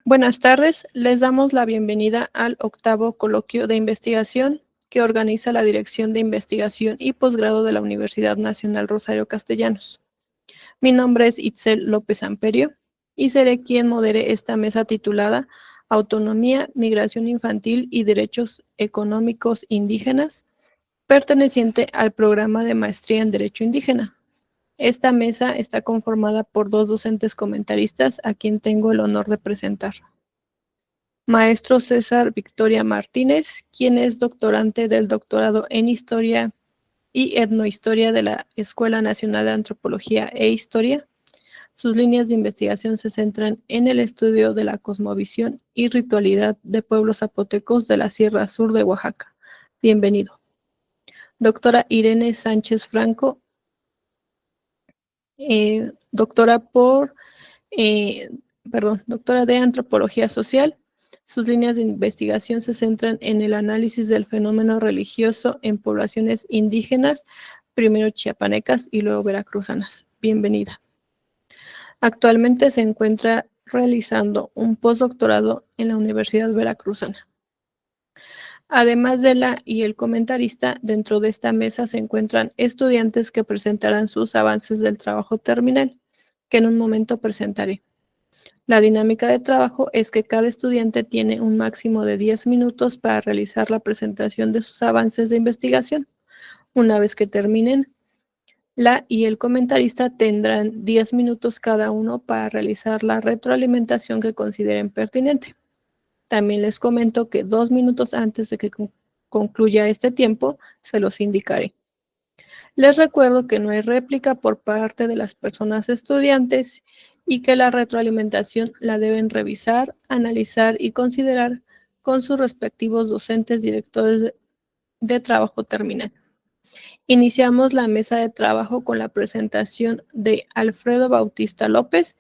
Buenas tardes, les damos la bienvenida al octavo coloquio de investigación que organiza la Dirección de Investigación y Posgrado de la Universidad Nacional Rosario Castellanos. Mi nombre es Itzel López Amperio y seré quien modere esta mesa titulada Autonomía, Migración Infantil y Derechos Económicos Indígenas, perteneciente al programa de maestría en Derecho Indígena. Esta mesa está conformada por dos docentes comentaristas a quien tengo el honor de presentar. Maestro César Victoria Martínez, quien es doctorante del doctorado en Historia y Etnohistoria de la Escuela Nacional de Antropología e Historia. Sus líneas de investigación se centran en el estudio de la cosmovisión y ritualidad de pueblos zapotecos de la Sierra Sur de Oaxaca. Bienvenido. Doctora Irene Sánchez Franco, doctora doctora de Antropología Social. Sus líneas de investigación se centran en el análisis del fenómeno religioso en poblaciones indígenas, primero chiapanecas y luego veracruzanas. Bienvenida. Actualmente se encuentra realizando un postdoctorado en la Universidad Veracruzana. Además de la y el comentarista, dentro de esta mesa se encuentran estudiantes que presentarán sus avances del trabajo terminal, que en un momento presentaré. La dinámica de trabajo es que cada estudiante tiene un máximo de 10 minutos para realizar la presentación de sus avances de investigación. Una vez que terminen, la y el comentarista tendrán 10 minutos cada uno para realizar la retroalimentación que consideren pertinente. También les comento que 2 minutos antes de que concluya este tiempo, se los indicaré. Les recuerdo que no hay réplica por parte de las personas estudiantes y que la retroalimentación la deben revisar, analizar y considerar con sus respectivos docentes directores de trabajo terminal. Iniciamos la mesa de trabajo con la presentación de Alfredo Bautista López,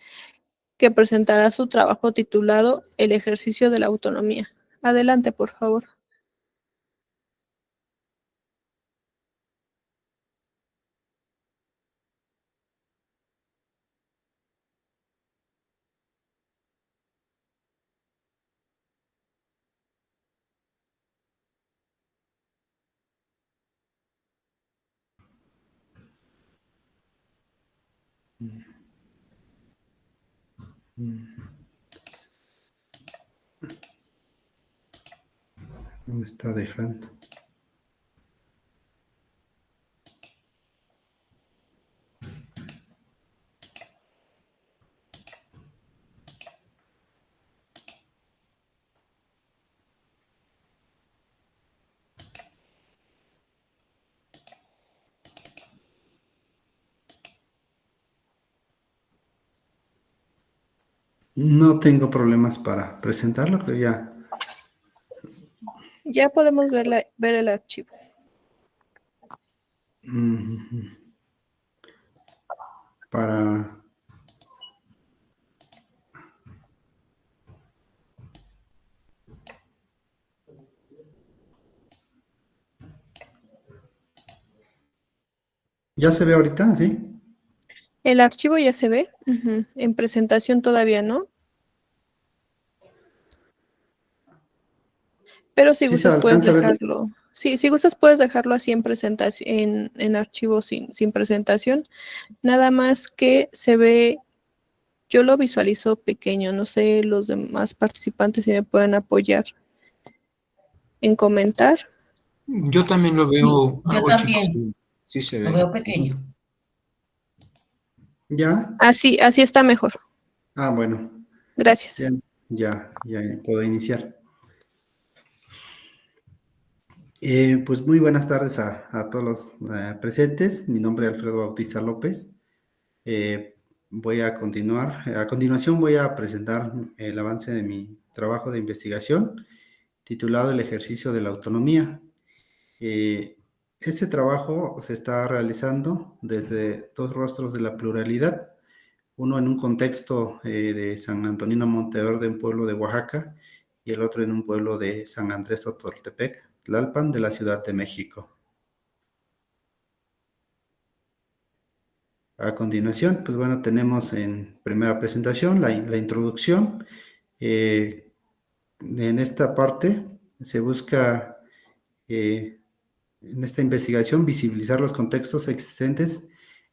que presentará su trabajo titulado El ejercicio de la autonomía. Adelante, por favor. No me está dejando. No tengo problemas para presentarlo, creo ya. Ya podemos ver el archivo. Para... ¿Ya se ve ahorita? ¿Sí? El archivo ya se ve. En presentación todavía no. Pero si ¿Sí se gustas puedes alcanza a ver? dejarlo. Sí, si gustas puedes dejarlo así en presentación, en archivo sin presentación. Nada más que se ve, yo lo visualizo pequeño. No sé los demás participantes si me pueden apoyar en comentar. Yo también lo Sí, veo yo algo chico. también Sí se lo ve. veo pequeño. ¿Ya? Así está mejor. Ah, bueno. Gracias. Ya puedo iniciar. Pues muy buenas tardes a todos los presentes. Mi nombre es Alfredo Bautista López. Voy a continuar. A continuación voy a presentar el avance de mi trabajo de investigación titulado El ejercicio de la autonomía. Este trabajo se está realizando desde dos rostros de la pluralidad, uno en un contexto de San Antonino Monteverde, un pueblo de Oaxaca, y el otro en un pueblo de San Andrés Totoltepec, Tlalpan, de la Ciudad de México. A continuación, pues bueno, tenemos en primera presentación la introducción. En esta parte se busca, en esta investigación, visibilizar los contextos existentes,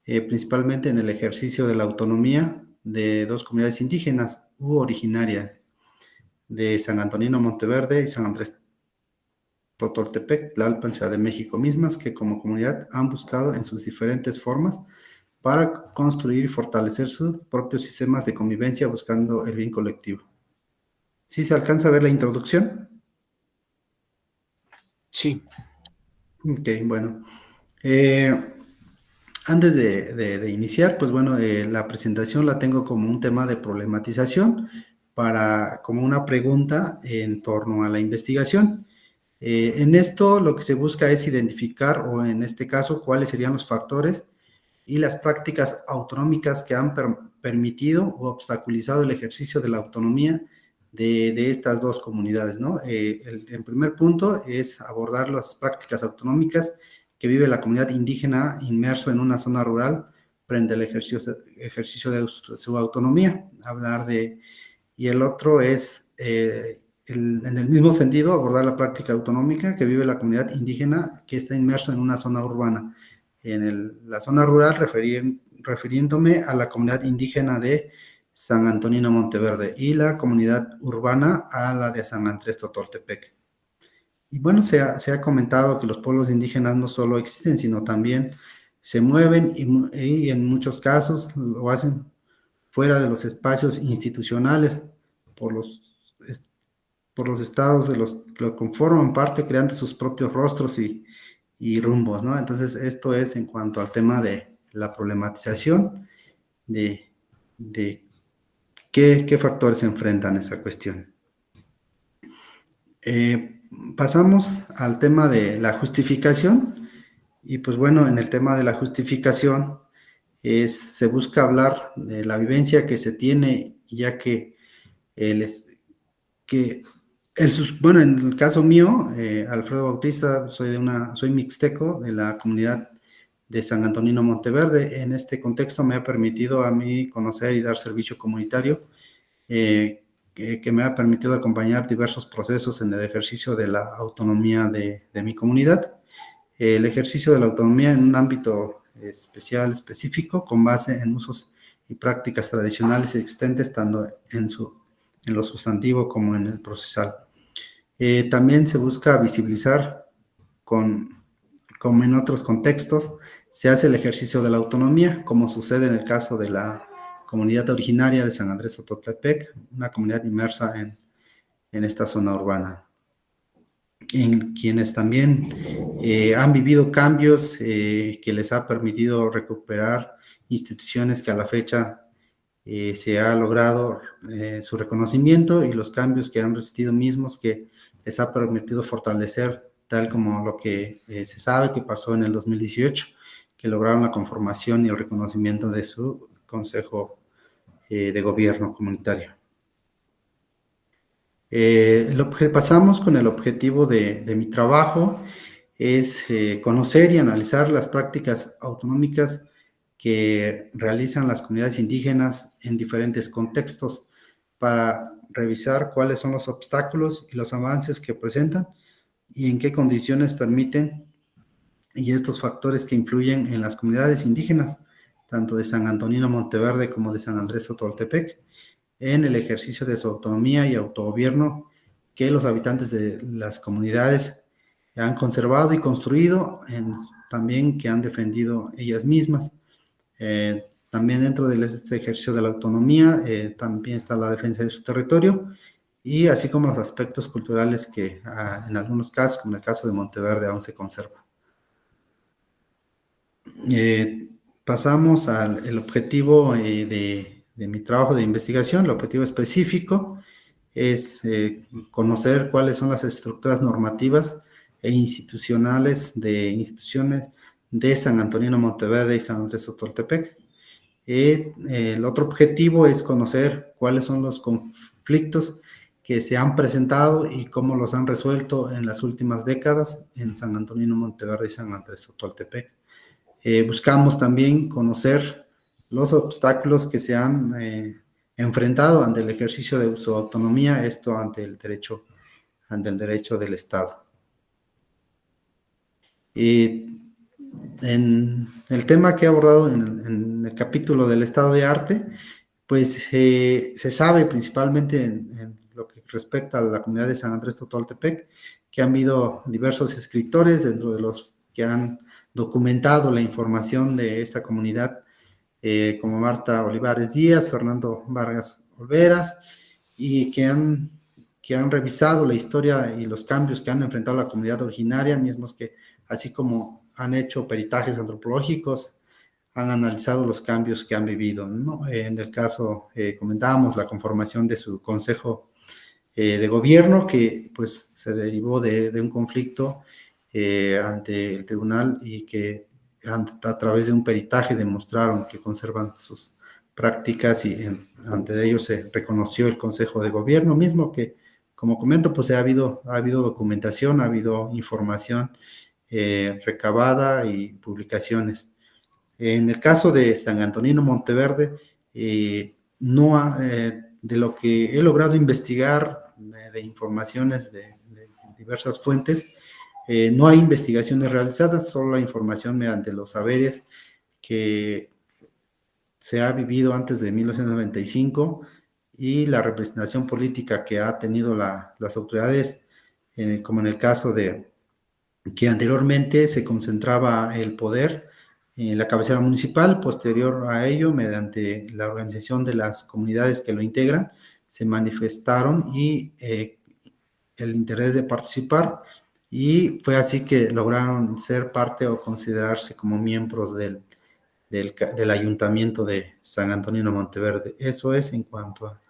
principalmente en el ejercicio de la autonomía de dos comunidades indígenas u originarias de San Antonino Monteverde y San Andrés Totoltepec, Tlalpan, Ciudad de México, mismas que como comunidad han buscado en sus diferentes formas para construir y fortalecer sus propios sistemas de convivencia buscando el bien colectivo. ¿Sí se alcanza a ver la introducción? Sí. Ok, bueno. Antes de iniciar, pues bueno, la presentación la tengo como un tema de problematización como una pregunta en torno a la investigación. En esto lo que se busca es identificar, o en este caso, cuáles serían los factores y las prácticas autonómicas que han permitido o obstaculizado el ejercicio de la autonomía de estas dos comunidades, ¿no? El primer punto es abordar las prácticas autonómicas que vive la comunidad indígena inmerso en una zona rural frente al ejercicio de su autonomía. Y el otro es, en el mismo sentido, abordar la práctica autonómica que vive la comunidad indígena que está inmerso en una zona urbana. La zona rural, refiriéndome a la comunidad indígena de San Antonino Monteverde y la comunidad urbana a la de San Andrés Totoltepec. Y bueno, se ha comentado que los pueblos indígenas no solo existen, sino también se mueven y en muchos casos lo hacen fuera de los espacios institucionales por los estados de los que lo conforman parte, creando sus propios rostros y rumbos, ¿no? Entonces, esto es en cuanto al tema de la problematización de qué factores enfrentan esa cuestión. Pasamos al tema de la justificación, y pues bueno, en el tema de la justificación se busca hablar de la vivencia que se tiene, ya que bueno, en el caso mío, Alfredo Bautista, soy mixteco de la comunidad de San Antonino Monteverde. En este contexto me ha permitido a mí conocer y dar servicio comunitario, que me ha permitido acompañar diversos procesos en el ejercicio de la autonomía de mi comunidad. El ejercicio de la autonomía en un ámbito específico, con base en usos y prácticas tradicionales existentes, tanto en lo sustantivo como en el procesal. También se busca visibilizar, como en otros contextos, se hace el ejercicio de la autonomía, como sucede en el caso de la comunidad originaria de San Andrés Totoltepec, una comunidad inmersa en esta zona urbana, en quienes también han vivido cambios que les ha permitido recuperar instituciones que a la fecha se ha logrado su reconocimiento, y los cambios que han resistido mismos que les ha permitido fortalecer, tal como lo que se sabe que pasó en el 2018, que lograron la conformación y el reconocimiento de su Consejo de Gobierno Comunitario. Pasamos con el objetivo de mi trabajo, es conocer y analizar las prácticas autonómicas que realizan las comunidades indígenas en diferentes contextos, para revisar cuáles son los obstáculos y los avances que presentan y en qué condiciones permiten, y estos factores que influyen en las comunidades indígenas, tanto de San Antonino Monteverde como de San Andrés Totoltepec, en el ejercicio de su autonomía y autogobierno que los habitantes de las comunidades han conservado y construido, también que han defendido ellas mismas. También dentro de este ejercicio de la autonomía también está la defensa de su territorio, y así como los aspectos culturales que en algunos casos, como el caso de Monteverde, aún se conserva. Pasamos al objetivo de mi trabajo de investigación. El objetivo específico es conocer cuáles son las estructuras normativas e instituciones de San Antonino Monteverde y San Andrés Totoltepec. El otro objetivo es conocer cuáles son los conflictos que se han presentado y cómo los han resuelto en las últimas décadas en San Antonino Monteverde y San Andrés Totoltepec. Buscamos también conocer los obstáculos que se han enfrentado ante el ejercicio de su autonomía, esto ante el derecho del Estado. Y en el tema que he abordado en el capítulo del estado de arte, pues se sabe principalmente en lo que respecta a la comunidad de San Andrés Totoltepec, que han habido diversos escritores dentro de los que han documentado la información de esta comunidad, como Marta Olivares Díaz, Fernando Vargas Olveras, y que han revisado la historia y los cambios que han enfrentado la comunidad originaria, mismos que, así como han hecho peritajes antropológicos, han analizado los cambios que han vivido, ¿no? En el caso, comentábamos la conformación de su consejo de gobierno, que pues se derivó de un conflicto ante el tribunal, y que a través de un peritaje demostraron que conservan sus prácticas, y ante ellos se reconoció el consejo de gobierno mismo, que, como comento, pues ha habido documentación, ha habido información recabada y publicaciones. En el caso de San Antonino Monteverde, de lo que he logrado investigar, de informaciones de diversas fuentes, no hay investigaciones realizadas, solo la información mediante los saberes que se ha vivido antes de 1995 y la representación política que ha tenido las autoridades, como en el caso de que anteriormente se concentraba el poder en la cabecera municipal. Posterior a ello, mediante la organización de las comunidades que lo integran, se manifestaron y el interés de participar, y fue así que lograron ser parte o considerarse como miembros del Ayuntamiento de San Antonino Monteverde. Eso es en cuanto a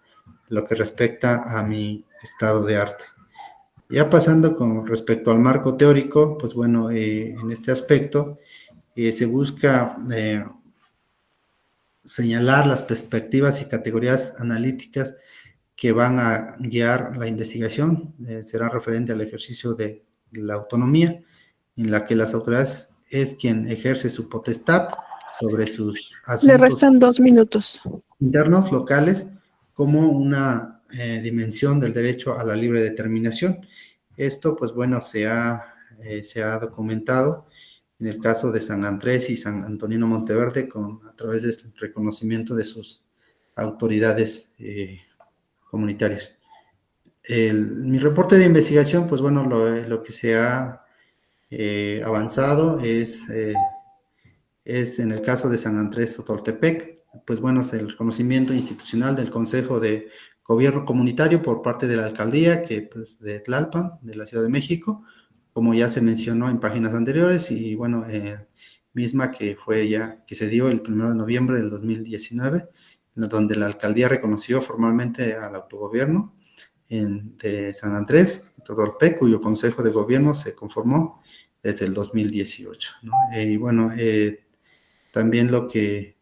lo que respecta a mi estado de arte. Ya pasando con respecto al marco teórico, pues bueno, en este aspecto se busca señalar las perspectivas y categorías analíticas que van a guiar la investigación. Será referente al ejercicio de la autonomía, en la que las autoridades es quien ejerce su potestad sobre sus Le asuntos restan 2 minutos. internos, locales, como una dimensión del derecho a la libre determinación. Esto, pues bueno, se ha documentado en el caso de San Andrés y San Antonino Monteverde, a través del reconocimiento de sus autoridades comunitarias. Mi reporte de investigación, pues bueno, lo que se ha avanzado es en el caso de San Andrés Totoltepec, pues bueno, es el reconocimiento institucional del Consejo de Gobierno Comunitario por parte de la Alcaldía, que pues de Tlalpan, de la Ciudad de México, como ya se mencionó en páginas anteriores, y bueno, misma que se dio el 1 de noviembre del 2019, donde la Alcaldía reconoció formalmente al autogobierno de San Andrés Totoltepec, cuyo Consejo de Gobierno se conformó desde el 2018, ¿no? Y bueno, también lo que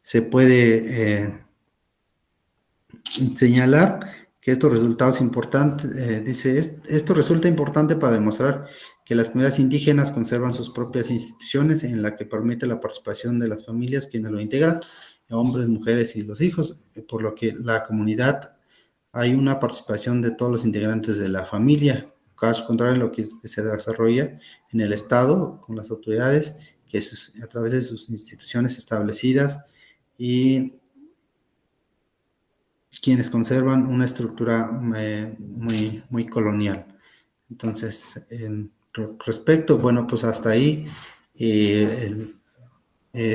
se puede señalar, que estos resultados importantes, dice, esto resulta importante para demostrar que las comunidades indígenas conservan sus propias instituciones, en la que permite la participación de las familias quienes lo integran, hombres, mujeres y los hijos, por lo que la comunidad hay una participación de todos los integrantes de la familia. Caso contrario, lo que se desarrolla en el Estado con las autoridades, que a través de sus instituciones establecidas, y quienes conservan una estructura muy, muy colonial. Entonces, respecto, bueno, pues hasta ahí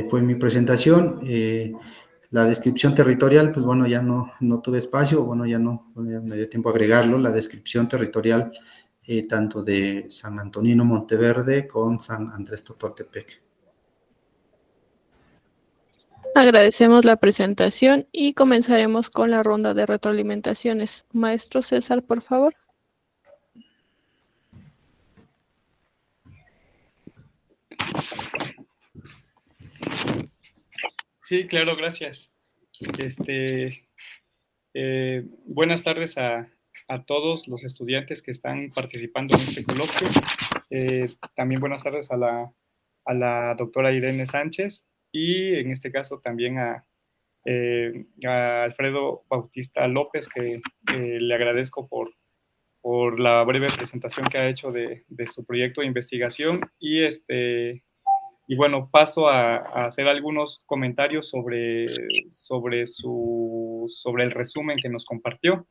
fue mi presentación. La descripción territorial, pues bueno, ya no tuve espacio, bueno, ya no me dio tiempo a agregarlo. La descripción territorial tanto de San Antonino Monteverde con San Andrés Totoltepec. Agradecemos la presentación y comenzaremos con la ronda de retroalimentaciones. Maestro César, por favor. Sí, claro, gracias. Buenas tardes a todos los estudiantes que están participando en este coloquio. También buenas tardes a la doctora Irene Sánchez, y en este caso también a a Alfredo Bautista López, que le agradezco por la breve presentación que ha hecho de su proyecto de investigación, y bueno, paso a hacer algunos comentarios sobre el resumen que nos compartió.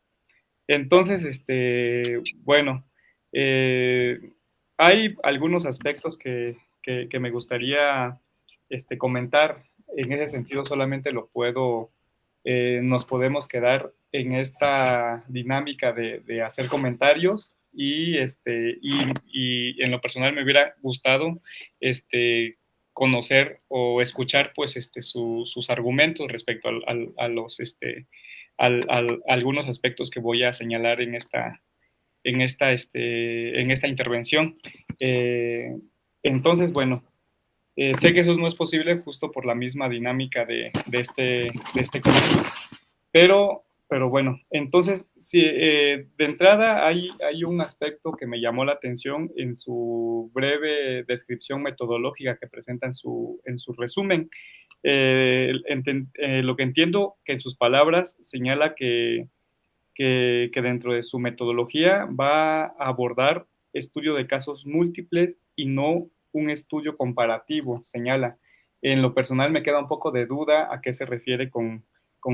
Entonces, bueno, hay algunos aspectos que me gustaría comentar. En ese sentido, solamente nos podemos quedar en esta dinámica de hacer comentarios, y en lo personal me hubiera gustado conocer o escuchar pues sus argumentos respecto a los algunos aspectos que voy a señalar en esta intervención. Entonces, bueno, sé que eso no es posible justo por la misma dinámica de este curso, pero bueno, entonces, sí, de entrada hay un aspecto que me llamó la atención en su breve descripción metodológica que presenta en su resumen. Lo que entiendo que en sus palabras señala que dentro de su metodología va a abordar estudio de casos múltiples y no un estudio comparativo, señala. En lo personal me queda un poco de duda a qué se refiere con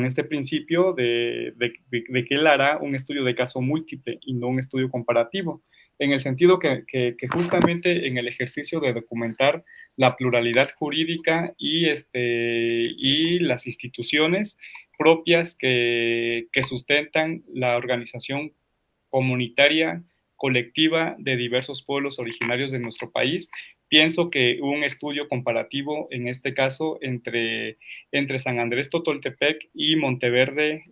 este principio de que él hará un estudio de caso múltiple y no un estudio comparativo, en el sentido que justamente en el ejercicio de documentar la pluralidad jurídica y las instituciones propias que sustentan la organización comunitaria, colectiva de diversos pueblos originarios de nuestro país. Pienso que un estudio comparativo, en este caso, entre San Andrés Totoltepec y Monteverde,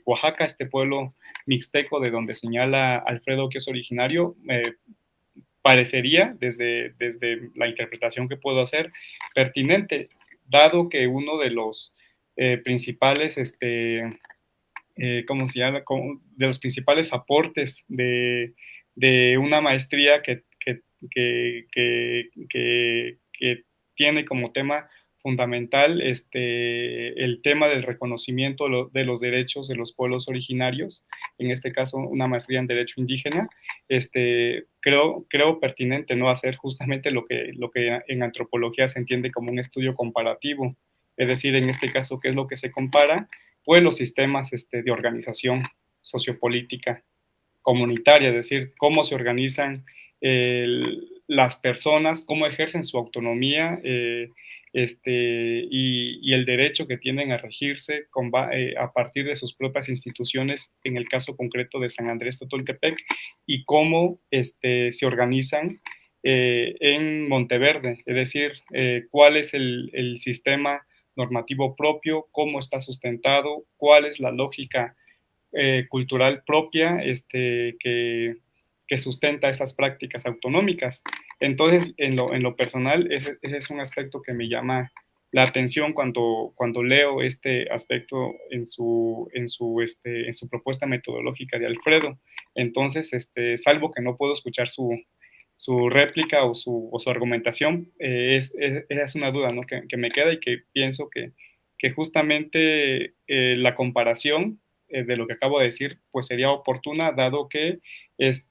Oaxaca, este pueblo mixteco de donde señala Alfredo que es originario, parecería, desde la interpretación que puedo hacer, pertinente, dado que uno de los principales, ¿cómo se llama? De los principales aportes de una maestría que tiene como tema fundamental el tema del reconocimiento de los derechos de los pueblos originarios, en este caso una maestría en Derecho Indígena. Creo pertinente no hacer justamente lo que en antropología se entiende como un estudio comparativo, es decir, en este caso, ¿qué es lo que se compara? Pues los sistemas de organización sociopolítica comunitaria, es decir, cómo se organizan las personas, cómo ejercen su autonomía y el derecho que tienen a regirse a partir de sus propias instituciones, en el caso concreto de San Andrés Totoltepec, y cómo se organizan en Monteverde, es decir, cuál es el sistema normativo propio, cómo está sustentado, cuál es la lógica cultural propia que sustenta esas prácticas autonómicas. Entonces, en lo personal, ese es un aspecto que me llama la atención cuando leo este aspecto en su propuesta metodológica de Alfredo. Entonces, salvo que no puedo escuchar su réplica o su argumentación, es una duda, ¿no? que me queda, y que pienso que justamente la comparación de lo que acabo de decir, pues sería oportuna, dado que es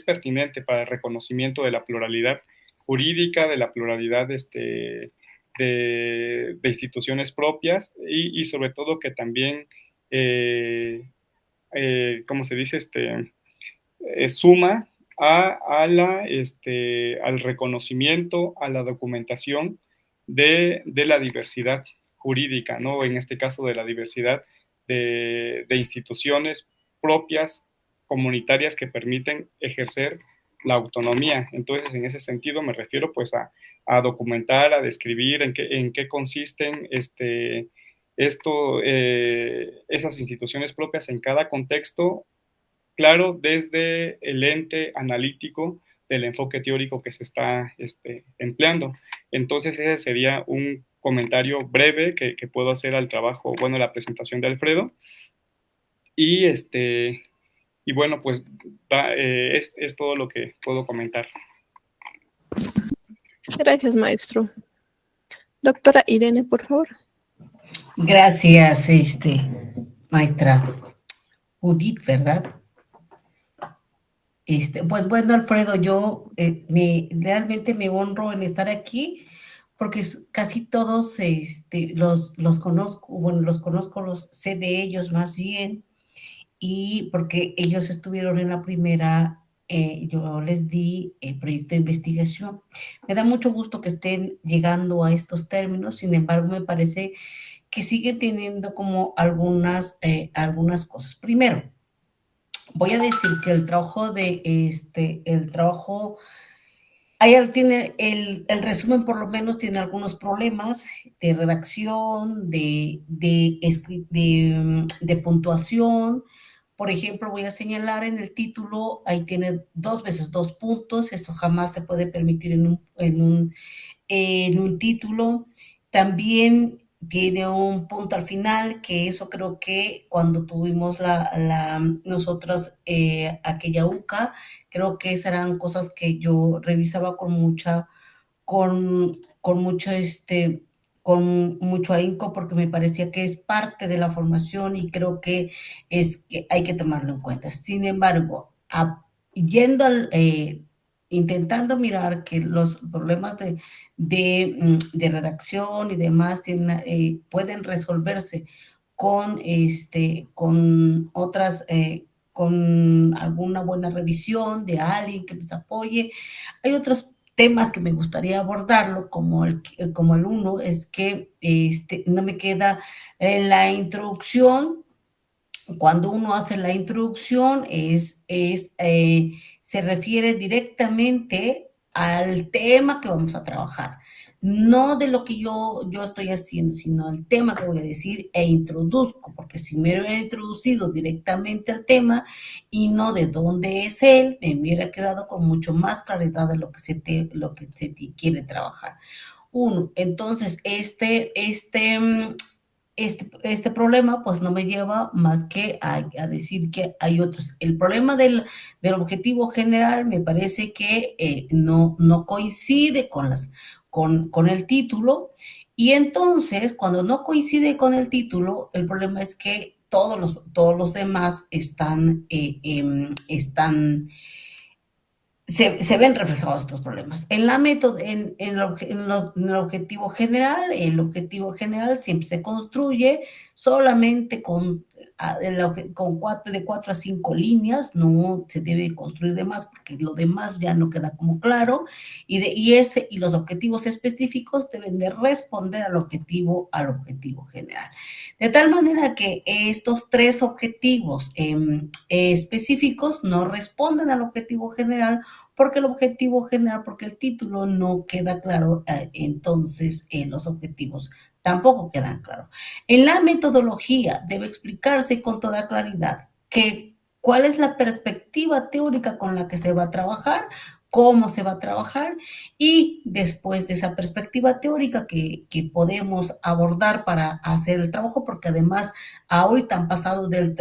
pertinente para el reconocimiento de la pluralidad jurídica, de la pluralidad de instituciones propias, y sobre todo que también, ¿cómo se dice? Suma al reconocimiento, a la documentación de la diversidad jurídica, ¿no? En este caso, de la diversidad de instituciones propias, comunitarias, que permiten ejercer la autonomía. Entonces, en ese sentido me refiero pues a documentar, a describir en qué consisten esas instituciones propias en cada contexto, claro, desde el ente analítico del enfoque teórico que se está empleando. Entonces, ese sería un comentario breve que puedo hacer al trabajo, bueno, la presentación de Alfredo. Y bueno, pues es todo lo que puedo comentar. Gracias, maestro. Doctora Irene, por favor. Gracias, maestra Judith, ¿verdad? Pues bueno, Alfredo, yo realmente me honro en estar aquí porque casi todos los conozco, bueno, los sé de ellos más bien, y porque ellos estuvieron en la primera, yo les di el proyecto de investigación. Me da mucho gusto que estén llegando a estos términos, sin embargo, me parece que siguen teniendo como algunas cosas. Primero, voy a decir que el trabajo, tiene el resumen por lo menos tiene algunos problemas de redacción, de puntuación. Por ejemplo, voy a señalar en el título, ahí tiene 2 veces 2 puntos, eso jamás se puede permitir en un título. También tiene un punto al final, que eso creo que cuando tuvimos nosotras aquella UCA, creo que esas eran cosas que yo revisaba con, con mucho con mucho ahínco, porque me parecía que es parte de la formación y creo que hay que tomarlo en cuenta. Sin embargo, yendo intentando mirar que los problemas de redacción y demás pueden resolverse con otras, con alguna buena revisión de alguien que les apoye. Hay otros temas que me gustaría abordarlo, como el uno, es que no me queda en la introducción. Cuando uno hace la introducción, se refiere directamente al tema que vamos a trabajar, no de lo que yo estoy haciendo, sino al tema que voy a decir e introduzco, porque si me hubiera introducido directamente al tema y no de dónde es él, me hubiera quedado con mucho más claridad de lo que se quiere trabajar. Uno, entonces, este problema pues no me lleva más que a decir que hay otros. El problema del objetivo general me parece que no coincide con el título, y entonces cuando no coincide con el título, el problema es que todos los demás se ven reflejados estos problemas. En el objetivo general siempre se construye solamente de 4 a 5 líneas, no se debe construir de más porque lo demás ya no queda como claro, y los objetivos específicos deben de responder al objetivo general. De tal manera que estos 3 objetivos específicos no responden al objetivo general, porque el título no queda claro, entonces los objetivos tampoco quedan claros. En la metodología debe explicarse con toda claridad cuál es la perspectiva teórica con la que se va a trabajar, cómo se va a trabajar, y después de esa perspectiva teórica que podemos abordar para hacer el trabajo, porque además ahorita han pasado del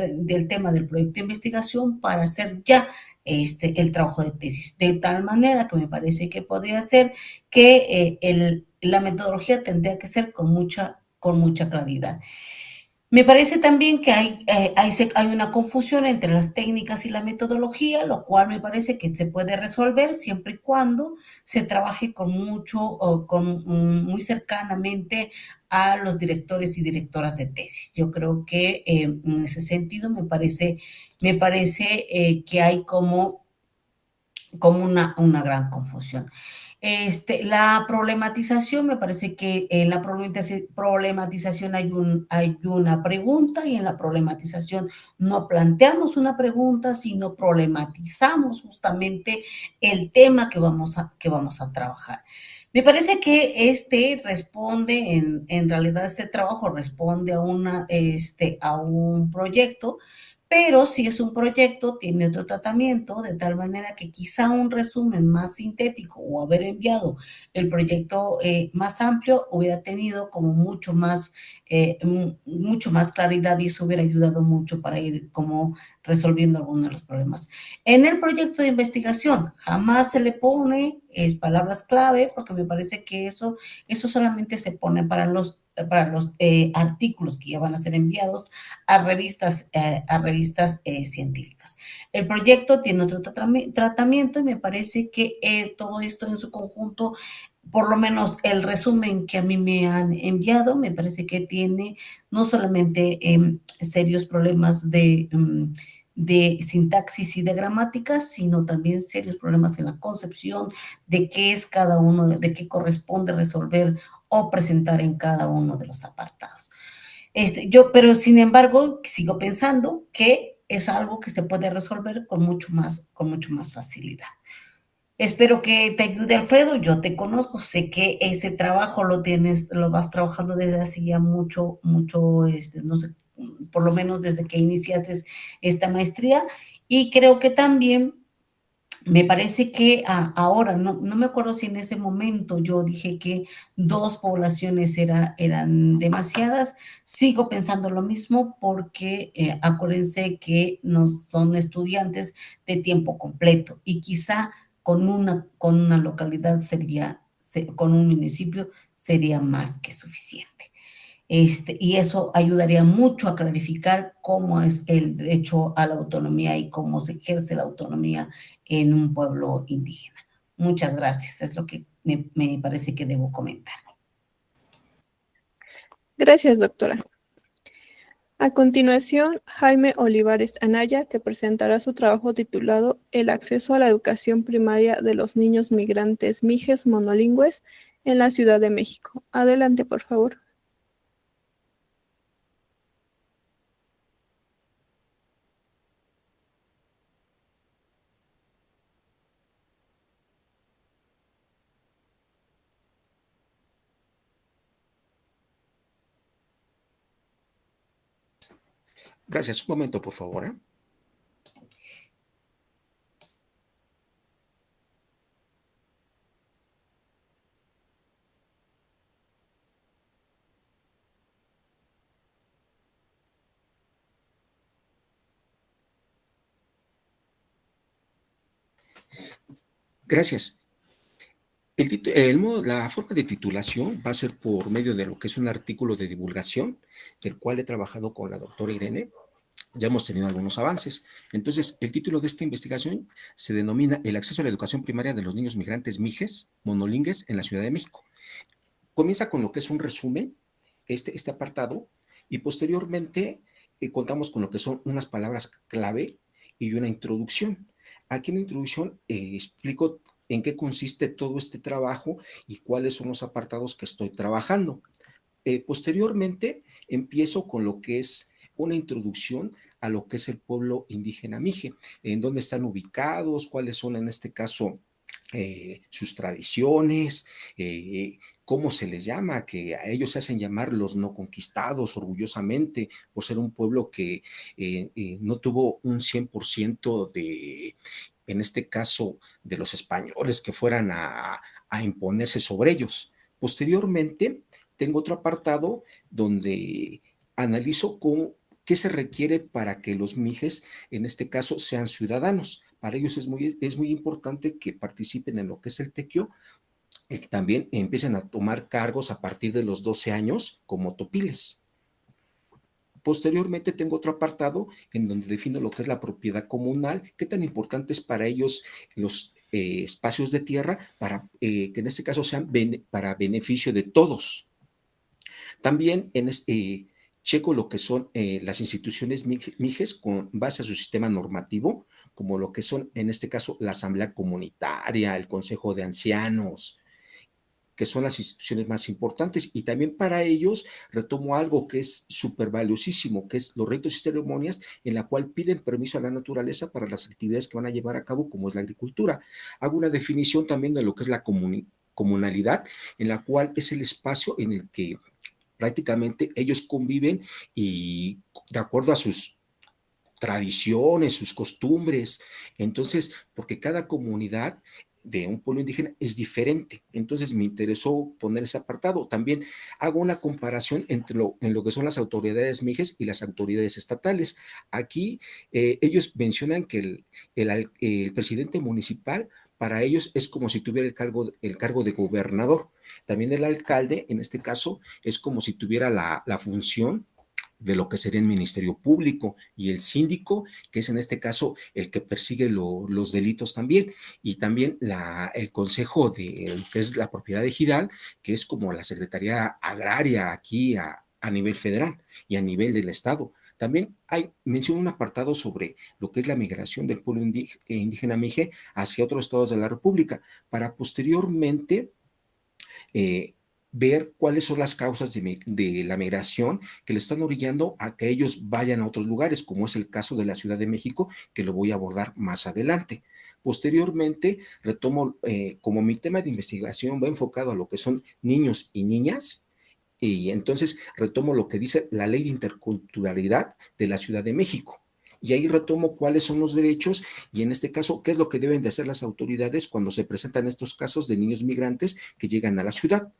tema del proyecto de investigación para hacer ya el trabajo de tesis, de tal manera que me parece que podría ser que la metodología tendría que ser con mucha claridad. Me parece también que hay una confusión entre las técnicas y la metodología, lo cual me parece que se puede resolver siempre y cuando se trabaje muy cercanamente a los directores y directoras de tesis. Yo creo que en ese sentido me parece que hay como una gran confusión. La problematización, me parece que en la problematización hay una pregunta, y en la problematización no planteamos una pregunta, sino problematizamos justamente el tema que vamos a trabajar. Me parece que en realidad este trabajo responde a un proyecto, pero si es un proyecto, tiene otro tratamiento, de tal manera que quizá un resumen más sintético o haber enviado el proyecto más amplio hubiera tenido como mucho más claridad, y eso hubiera ayudado mucho para ir como resolviendo algunos de los problemas. En el proyecto de investigación jamás se le pone palabras clave, porque me parece que eso solamente se pone para los artículos que ya van a ser enviados a revistas científicas. El proyecto tiene otro tratamiento y me parece que todo esto en su conjunto, por lo menos el resumen que a mí me han enviado, me parece que tiene no solamente serios problemas de sintaxis y de gramática, sino también serios problemas en la concepción de qué es cada uno, de qué corresponde resolver o presentar en cada uno de los apartados. Pero sin embargo, sigo pensando que es algo que se puede resolver con mucho más facilidad. Espero que te ayude, Alfredo. Yo te conozco, sé que ese trabajo lo vas trabajando desde hace ya mucho, no sé, por lo menos desde que iniciaste esta maestría, y creo que también me parece que ahora, no me acuerdo si en ese momento yo dije que 2 poblaciones eran demasiadas. Sigo pensando lo mismo porque acuérdense que no son estudiantes de tiempo completo y quizá con una localidad con un municipio sería más que suficiente. Y eso ayudaría mucho a clarificar cómo es el derecho a la autonomía y cómo se ejerce la autonomía en un pueblo indígena. Muchas gracias, es lo que me parece que debo comentar. Gracias, doctora. A continuación, Jaime Olivares Anaya, que presentará su trabajo titulado El acceso a la educación primaria de los niños migrantes mijes monolingües en la Ciudad de México. Adelante, por favor. Gracias. Un momento, por favor, ¿eh? Gracias. La forma de titulación va a ser por medio de lo que es un artículo de divulgación, el cual he trabajado con la doctora Irene. Ya hemos tenido algunos avances. Entonces, el título de esta investigación se denomina El acceso a la educación primaria de los niños migrantes mijes monolingües en la Ciudad de México. Comienza con lo que es un resumen, este apartado, y posteriormente contamos con lo que son unas palabras clave y una introducción. Aquí en la introducción explico en qué consiste todo este trabajo y cuáles son los apartados que estoy trabajando. Posteriormente empiezo con lo que es una introducción a lo que es el pueblo indígena mije, en dónde están ubicados, cuáles son en este caso sus tradiciones, cómo se les llama, que a ellos se hacen llamar los no conquistados orgullosamente por ser un pueblo que no tuvo un 100% en este caso, de los españoles que fueran a imponerse sobre ellos. Posteriormente, tengo otro apartado donde analizo qué se requiere para que los mijes, en este caso, sean ciudadanos. Para ellos es muy importante que participen en lo que es el tequio y que también empiecen a tomar cargos a partir de los 12 años como topiles. Posteriormente tengo otro apartado en donde defino lo que es la propiedad comunal, qué tan importante es para ellos los espacios de tierra para que en este caso sean para beneficio de todos. También checo lo que son las instituciones mijes con base a su sistema normativo, como lo que son en este caso la asamblea comunitaria, el consejo de ancianos, que son las instituciones más importantes, y también para ellos retomo algo que es súper valiosísimo, que es los ritos y ceremonias en la cual piden permiso a la naturaleza para las actividades que van a llevar a cabo, como es la agricultura. Hago una definición también de lo que es la comunalidad, en la cual es el espacio en el que prácticamente ellos conviven y de acuerdo a sus tradiciones, sus costumbres. Entonces, porque cada comunidad de un pueblo indígena es diferente. Entonces me interesó poner ese apartado. También hago una comparación en lo que son las autoridades mijes y las autoridades estatales. Aquí ellos mencionan que el presidente municipal para ellos es como si tuviera el cargo de gobernador. También el alcalde, en este caso, es como si tuviera la función de lo que sería el Ministerio Público, y el síndico, que es en este caso el que persigue los delitos también, y también el Consejo que es la propiedad ejidal, que es como la Secretaría Agraria aquí a nivel federal y a nivel del Estado. También menciono un apartado sobre lo que es la migración del pueblo indígena mije hacia otros estados de la República, para posteriormente eh, ver cuáles son las causas de la migración que le están orillando a que ellos vayan a otros lugares, como es el caso de la Ciudad de México, que lo voy a abordar más adelante. Posteriormente, retomo, como mi tema de investigación va enfocado a lo que son niños y niñas, y entonces retomo lo que dice la Ley de Interculturalidad de la Ciudad de México. Y ahí retomo cuáles son los derechos y en este caso, qué es lo que deben de hacer las autoridades cuando se presentan estos casos de niños migrantes que llegan a la ciudad.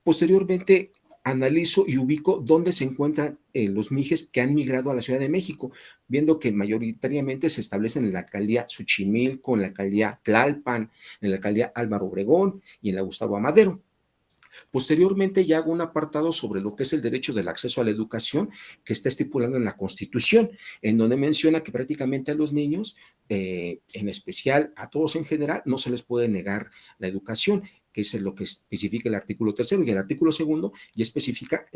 Posteriormente, analizo y ubico dónde se encuentran los mijes que han migrado a la Ciudad de México, viendo que mayoritariamente se establecen en la alcaldía Xochimilco, en la alcaldía Tlalpan, en la alcaldía Álvaro Obregón y en la Gustavo Amadero. Posteriormente ya hago un apartado sobre lo que es el derecho del acceso a la educación que está estipulado en la Constitución, en donde menciona que prácticamente a los niños, en especial a todos en general, no se les puede negar la educación, que es lo que especifica el artículo 3 y el artículo 2 ya especifica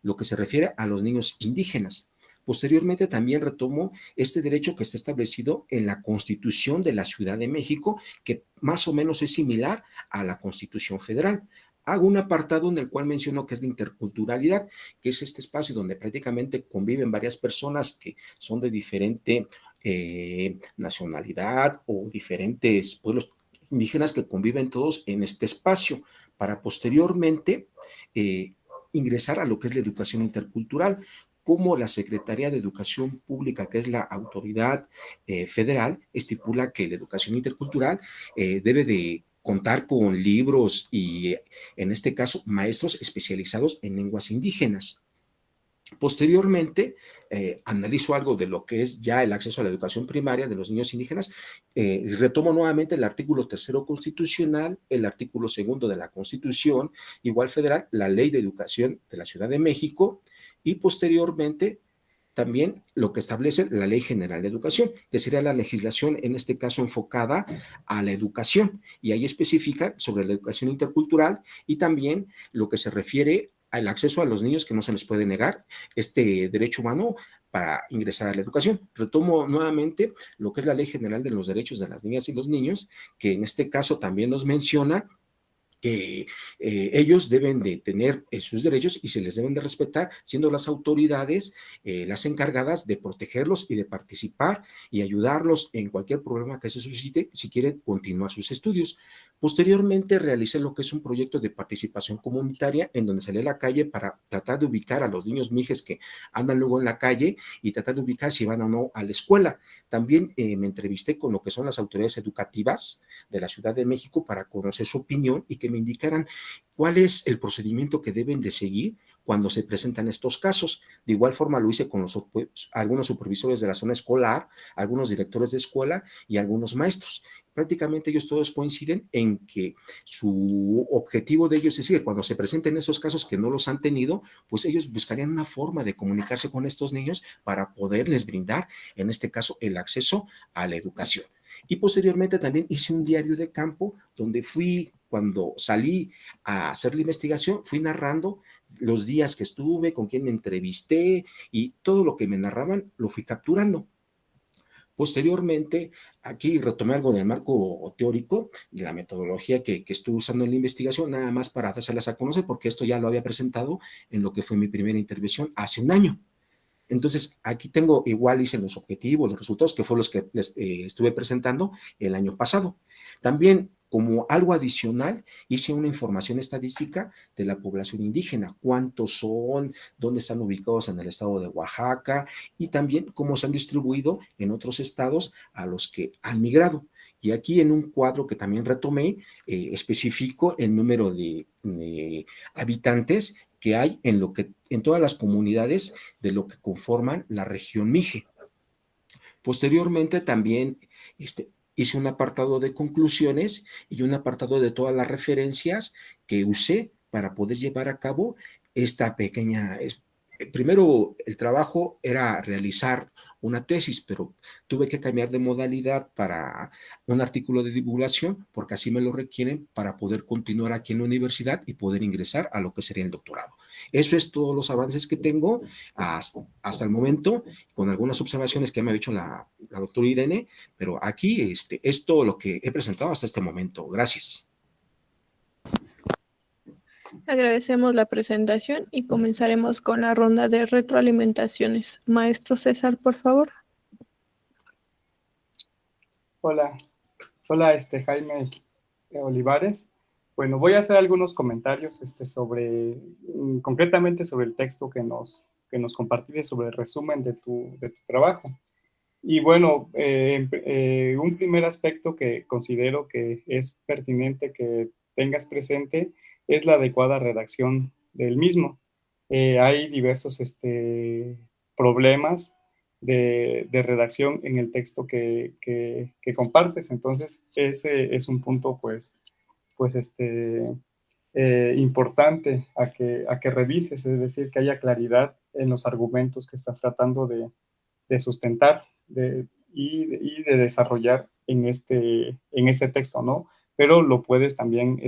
lo que se refiere a los niños indígenas. Posteriormente también retomo este derecho que está establecido en la Constitución de la Ciudad de México, que más o menos es similar a la Constitución Federal. Hago un apartado en el cual menciono que es de interculturalidad, que es este espacio donde prácticamente conviven varias personas que son de diferente nacionalidad o diferentes pueblos indígenas que conviven todos en este espacio, para posteriormente ingresar a lo que es la educación intercultural, como la Secretaría de Educación Pública, que es la autoridad federal, estipula que la educación intercultural debe de contar con libros y, en este caso, maestros especializados en lenguas indígenas. Posteriormente, analizo algo de lo que es ya el acceso a la educación primaria de los niños indígenas. Retomo nuevamente el artículo 3 constitucional, el artículo 2 de la Constitución, igual federal, la Ley de Educación de la Ciudad de México, y posteriormente también lo que establece la Ley General de Educación, que sería la legislación, en este caso, enfocada a la educación, y ahí especifica sobre la educación intercultural y también lo que se refiere al acceso a los niños, que no se les puede negar este derecho humano para ingresar a la educación. Retomo nuevamente lo que es la Ley General de los Derechos de las Niñas y los Niños, que en este caso también nos menciona que ellos deben de tener sus derechos y se les deben de respetar, siendo las autoridades las encargadas de protegerlos y de participar y ayudarlos en cualquier problema que se suscite si quieren continuar sus estudios. Posteriormente realicé lo que es un proyecto de participación comunitaria en donde salí a la calle para tratar de ubicar a los niños mijes que andan luego en la calle y tratar de ubicar si van o no a la escuela. También me entrevisté con lo que son las autoridades educativas de la Ciudad de México para conocer su opinión y que me indicaran cuál es el procedimiento que deben de seguir cuando se presentan estos casos. De igual forma lo hice con algunos supervisores de la zona escolar, algunos directores de escuela y algunos maestros. Prácticamente ellos todos coinciden en que su objetivo de ellos es que cuando se presenten esos casos que no los han tenido, pues ellos buscarían una forma de comunicarse con estos niños para poderles brindar, en este caso, el acceso a la educación. Y posteriormente también hice un diario de campo donde cuando salí a hacer la investigación, fui narrando los días que estuve, con quién me entrevisté y todo lo que me narraban lo fui capturando. Posteriormente, aquí retomé algo del marco teórico y la metodología que estuve usando en la investigación, nada más para hacerlas a conocer, porque esto ya lo había presentado en lo que fue mi primera intervención hace un año. Entonces, aquí tengo, igual hice los objetivos, los resultados, que fueron los que les estuve presentando el año pasado. También, como algo adicional, hice una información estadística de la población indígena, cuántos son, dónde están ubicados en el estado de Oaxaca y también cómo se han distribuido en otros estados a los que han migrado. Y aquí en un cuadro que también retomé, especifico el número de habitantes que hay en todas las comunidades de lo que conforman la región Mije. Posteriormente también hice un apartado de conclusiones y un apartado de todas las referencias que usé para poder llevar a cabo esta pequeña... Primero, el trabajo era realizar una tesis, pero tuve que cambiar de modalidad para un artículo de divulgación, porque así me lo requieren para poder continuar aquí en la universidad y poder ingresar a lo que sería el doctorado. Eso es todos los avances que tengo hasta el momento, con algunas observaciones que me ha hecho la doctora Irene, pero aquí es todo lo que he presentado hasta este momento. Gracias. Agradecemos la presentación y comenzaremos con la ronda de retroalimentaciones. Maestro César, por favor. Hola, Jaime Olivares. Bueno, voy a hacer algunos comentarios concretamente sobre el texto que nos compartiste, sobre el resumen de tu trabajo. Y bueno, un primer aspecto que considero que es pertinente que tengas presente es la adecuada redacción del mismo. Hay diversos problemas de redacción en el texto que compartes, entonces ese es un punto importante a que revises, es decir, que haya claridad en los argumentos que estás tratando de sustentar y de desarrollar en este texto, ¿no? Pero lo puedes también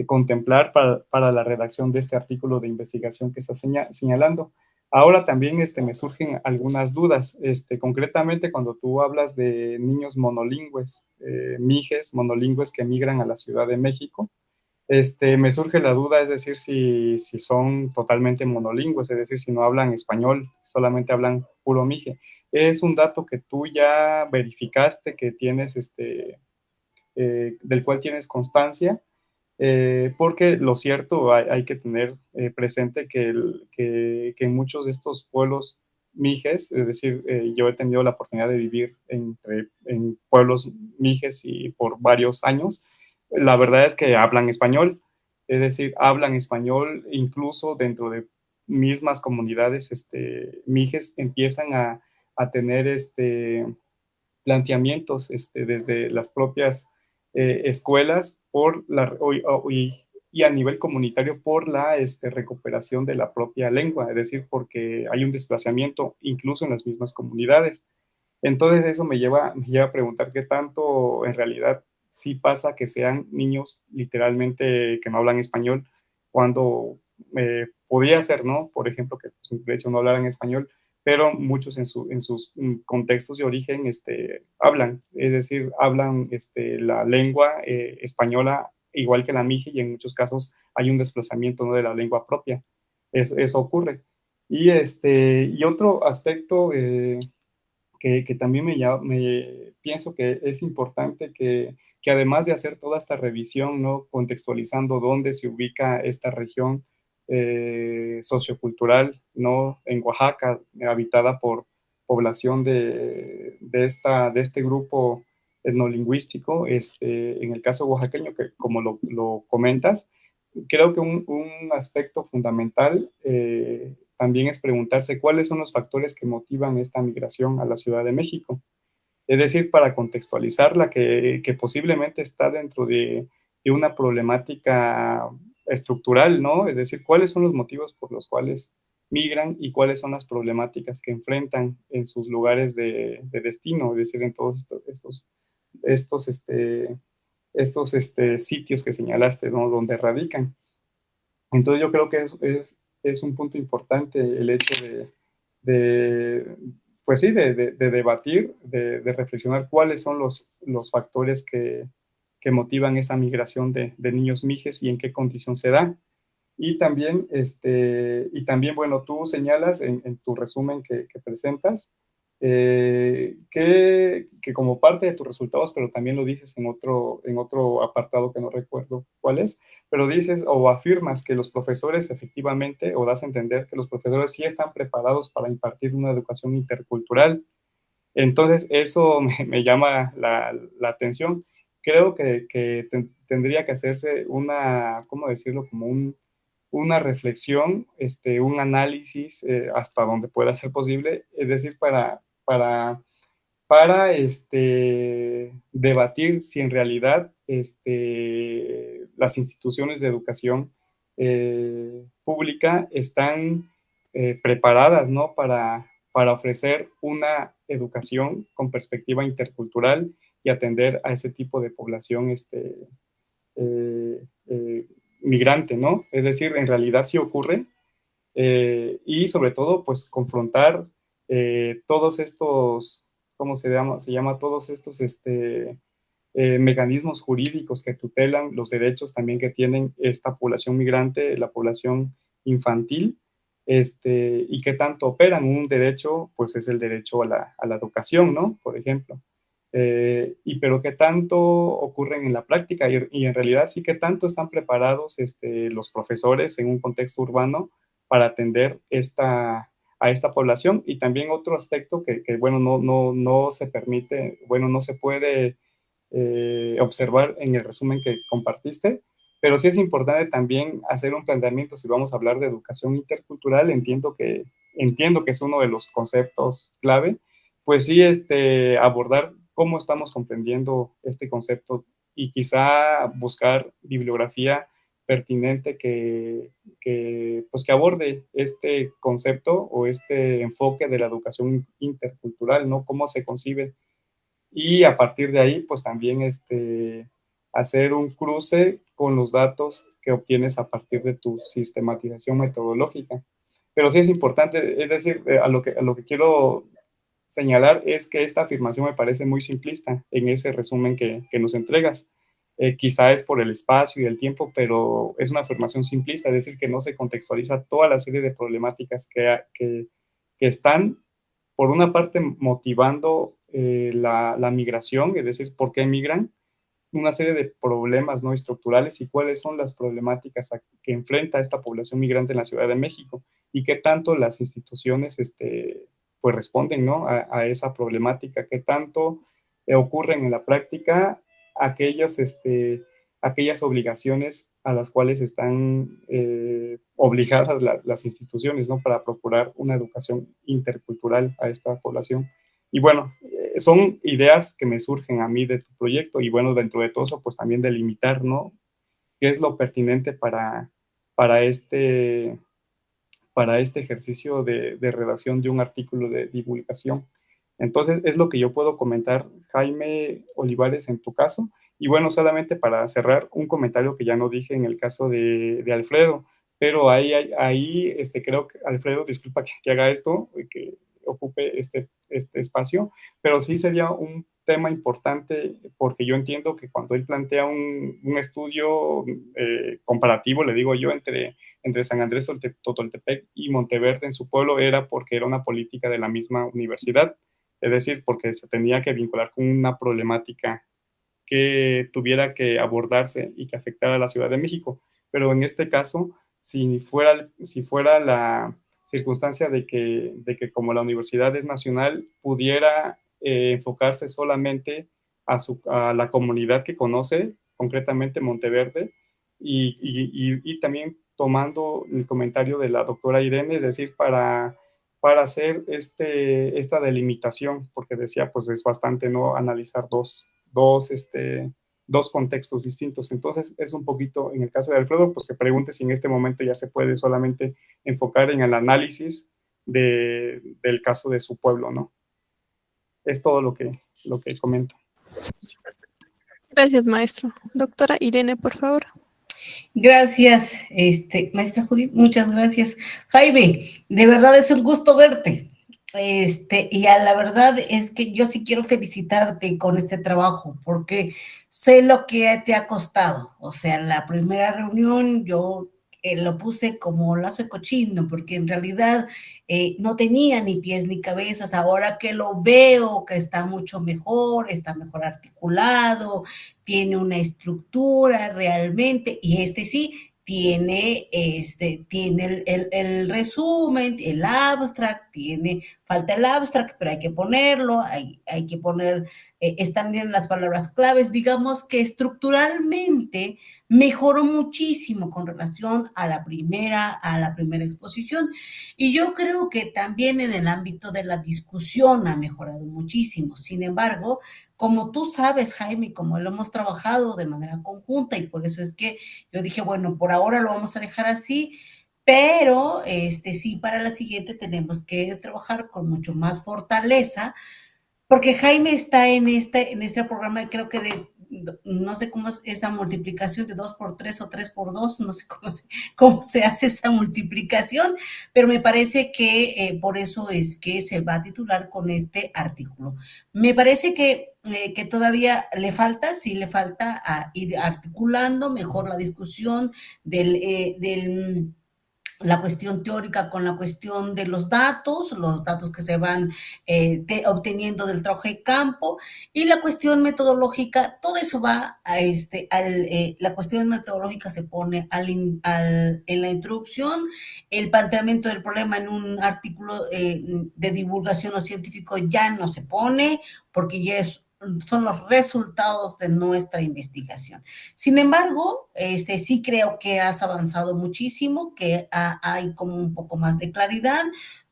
contemplar para la redacción de este artículo de investigación que estás señalando. Ahora también me surgen algunas dudas, concretamente cuando tú hablas de niños monolingües, mijes monolingües que migran a la Ciudad de México, me surge la duda, es decir, si son totalmente monolingües, es decir, si no hablan español, solamente hablan puro mije. Es un dato que tú ya verificaste, que tienes, del cual tienes constancia, porque lo cierto hay que tener presente que en muchos de estos pueblos mijes, es decir, yo he tenido la oportunidad de vivir en pueblos mijes y por varios años, la verdad es que hablan español, es decir, hablan español incluso dentro de mismas comunidades mijes empiezan a tener planteamientos desde las propias escuelas y a nivel comunitario por la recuperación de la propia lengua, es decir, porque hay un desplazamiento incluso en las mismas comunidades. Entonces eso me lleva a preguntar qué tanto en realidad sí pasa que sean niños literalmente que no hablan español cuando podría ser, ¿no? Por ejemplo, que pues, de hecho no hablaran español, pero muchos en sus contextos de origen hablan, es decir, hablan la lengua española igual que la mije y en muchos casos hay un desplazamiento, ¿no?, de la lengua propia. Eso ocurre. Y otro aspecto que también me pienso que es importante que además de hacer toda esta revisión, ¿no?, contextualizando dónde se ubica esta región sociocultural, ¿no?, en Oaxaca, habitada por población de este grupo etnolingüístico, en el caso oaxaqueño, que como lo comentas, creo que un aspecto fundamental también es preguntarse cuáles son los factores que motivan esta migración a la Ciudad de México. Es decir, para contextualizarla, que posiblemente está dentro de una problemática estructural, ¿no? Es decir, cuáles son los motivos por los cuales migran y cuáles son las problemáticas que enfrentan en sus lugares de destino, es decir, en todos estos sitios que señalaste, ¿no?, donde radican. Entonces yo creo que es un punto importante el hecho pues sí, de debatir, de reflexionar cuáles son los factores que motivan esa migración de niños mijes y en qué condición se da. Y también, bueno, tú señalas en tu resumen que presentas que como parte de tus resultados, pero también lo dices en otro apartado que no recuerdo cuál es, pero dices o afirmas que los profesores efectivamente, o das a entender que los profesores sí están preparados para impartir una educación intercultural. Entonces, eso me llama la atención. Creo que tendría que hacerse una, ¿cómo decirlo? Como una reflexión, un análisis hasta donde pueda ser posible, es decir, para debatir si en realidad las instituciones de educación pública están preparadas, ¿no? Para ofrecer una educación con perspectiva intercultural y atender a este tipo de población eh, eh, migrante, ¿no? Es decir, en realidad sí ocurre, y sobre todo, pues confrontar todos estos, ¿cómo se llama? Se llama todos estos mecanismos jurídicos que tutelan los derechos también que tienen esta población migrante, la población infantil, y que tanto operan. Un derecho, pues es el derecho a la educación, ¿no? Por ejemplo. Pero que tanto ocurren en la práctica y en realidad sí que tanto están preparados los profesores en un contexto urbano para atender a esta población. Y también otro aspecto que bueno, no se permite, bueno, no se puede observar en el resumen que compartiste, pero sí es importante también hacer un planteamiento. Si vamos a hablar de educación intercultural, entiendo que es uno de los conceptos clave, pues sí, abordar cómo estamos comprendiendo este concepto y quizá buscar bibliografía pertinente pues que aborde este concepto o este enfoque de la educación intercultural, ¿no? Cómo se concibe. Y a partir de ahí, pues también hacer un cruce con los datos que obtienes a partir de tu sistematización metodológica. Pero sí es importante, es decir, a lo que quiero señalar es que esta afirmación me parece muy simplista en ese resumen que nos entregas. Quizá es por el espacio y el tiempo, pero es una afirmación simplista, es decir, que no se contextualiza toda la serie de problemáticas que están, por una parte, motivando la migración, es decir, por qué migran, una serie de problemas no estructurales y cuáles son las problemáticas que enfrenta esta población migrante en la Ciudad de México y qué tanto las instituciones pues responden, ¿no? A esa problemática, qué tanto ocurren en la práctica aquellas, aquellas obligaciones a las cuales están obligadas las instituciones, ¿no? Para procurar una educación intercultural a esta población. Y bueno, son ideas que me surgen a mí de tu proyecto y bueno, dentro de todo eso, pues también delimitar, ¿no? ¿Qué es lo pertinente para este, para este ejercicio de redacción de un artículo de divulgación? Entonces, es lo que yo puedo comentar, Jaime Olivares, en tu caso. Y bueno, solamente para cerrar, un comentario que ya no dije en el caso de Alfredo, pero ahí creo que, Alfredo, disculpa que haga esto, que ocupe este espacio, pero sí sería un tema importante porque yo entiendo que cuando él plantea un estudio comparativo, le digo yo, entre San Andrés Totoltepec y Monteverde en su pueblo, era porque era una política de la misma universidad, es decir, porque se tenía que vincular con una problemática que tuviera que abordarse y que afectara a la Ciudad de México. Pero en este caso, si fuera la circunstancia de que como la universidad es nacional, pudiera enfocarse solamente a la comunidad que conoce, concretamente Monteverde, y también tomando el comentario de la doctora Irene, es decir, para hacer esta delimitación, porque decía, pues es bastante no analizar dos contextos distintos. Entonces, es un poquito, en el caso de Alfredo, pues que pregunte si en este momento ya se puede solamente enfocar en el análisis del caso de su pueblo, ¿no? Es todo lo que comento. Gracias, maestro. Doctora Irene, por favor. Gracias, maestra Judith, muchas gracias. Jaime, de verdad es un gusto verte. La verdad es que yo sí quiero felicitarte con este trabajo, porque sé lo que te ha costado. O sea, la primera reunión yo lo puse como lazo de cochino, porque en realidad no tenía ni pies ni cabezas. Ahora que lo veo, que está mucho mejor, está mejor articulado, tiene una estructura realmente, y sí tiene el resumen, el abstract, tiene falta el abstract, pero hay que ponerlo, hay que poner, están bien las palabras claves, digamos que estructuralmente mejoró muchísimo con relación a la primera exposición, y yo creo que también en el ámbito de la discusión ha mejorado muchísimo. Sin embargo, como tú sabes, Jaime, como lo hemos trabajado de manera conjunta, y por eso es que yo dije, bueno, por ahora lo vamos a dejar así, pero sí, para la siguiente tenemos que trabajar con mucho más fortaleza, porque Jaime está en este programa, creo que no sé cómo es esa multiplicación de 2 por 3 o 3 por 2, no sé cómo se hace esa multiplicación, pero me parece que por eso es que se va a titular con este artículo. Me parece que todavía le falta a ir articulando mejor la discusión del la cuestión teórica con la cuestión de los datos que se van obteniendo del trabajo de campo, y la cuestión metodológica, todo eso va a la cuestión metodológica se pone en la introducción, el planteamiento del problema en un artículo de divulgación o científico ya no se pone, porque ya son los resultados de nuestra investigación. Sin embargo, sí creo que has avanzado muchísimo, que hay como un poco más de claridad.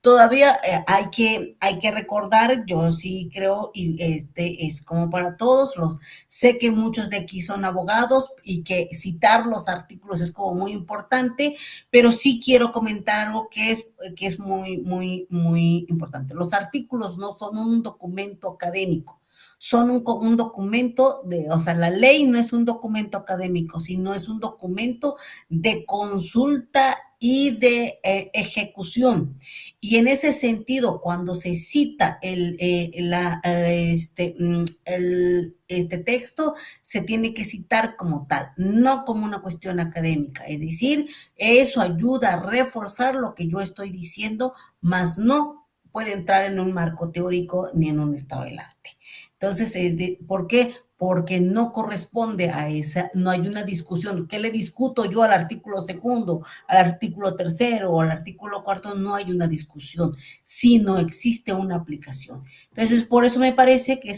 Todavía hay que recordar, yo sí creo, y es como para todos, sé que muchos de aquí son abogados y que citar los artículos es como muy importante, pero sí quiero comentar algo que es muy, muy, muy importante. Los artículos no son un documento académico, son un documento o sea, la ley no es un documento académico, sino es un documento de consulta y de ejecución. Y en ese sentido, cuando se cita este texto, se tiene que citar como tal, no como una cuestión académica. Es decir, eso ayuda a reforzar lo que yo estoy diciendo, mas no puede entrar en un marco teórico ni en un estado del arte. Entonces, ¿por qué? Porque no corresponde a esa, no hay una discusión. ¿Qué le discuto yo al artículo segundo, al artículo tercero o al artículo cuarto? No hay una discusión, sino existe una aplicación. Entonces, por eso me parece que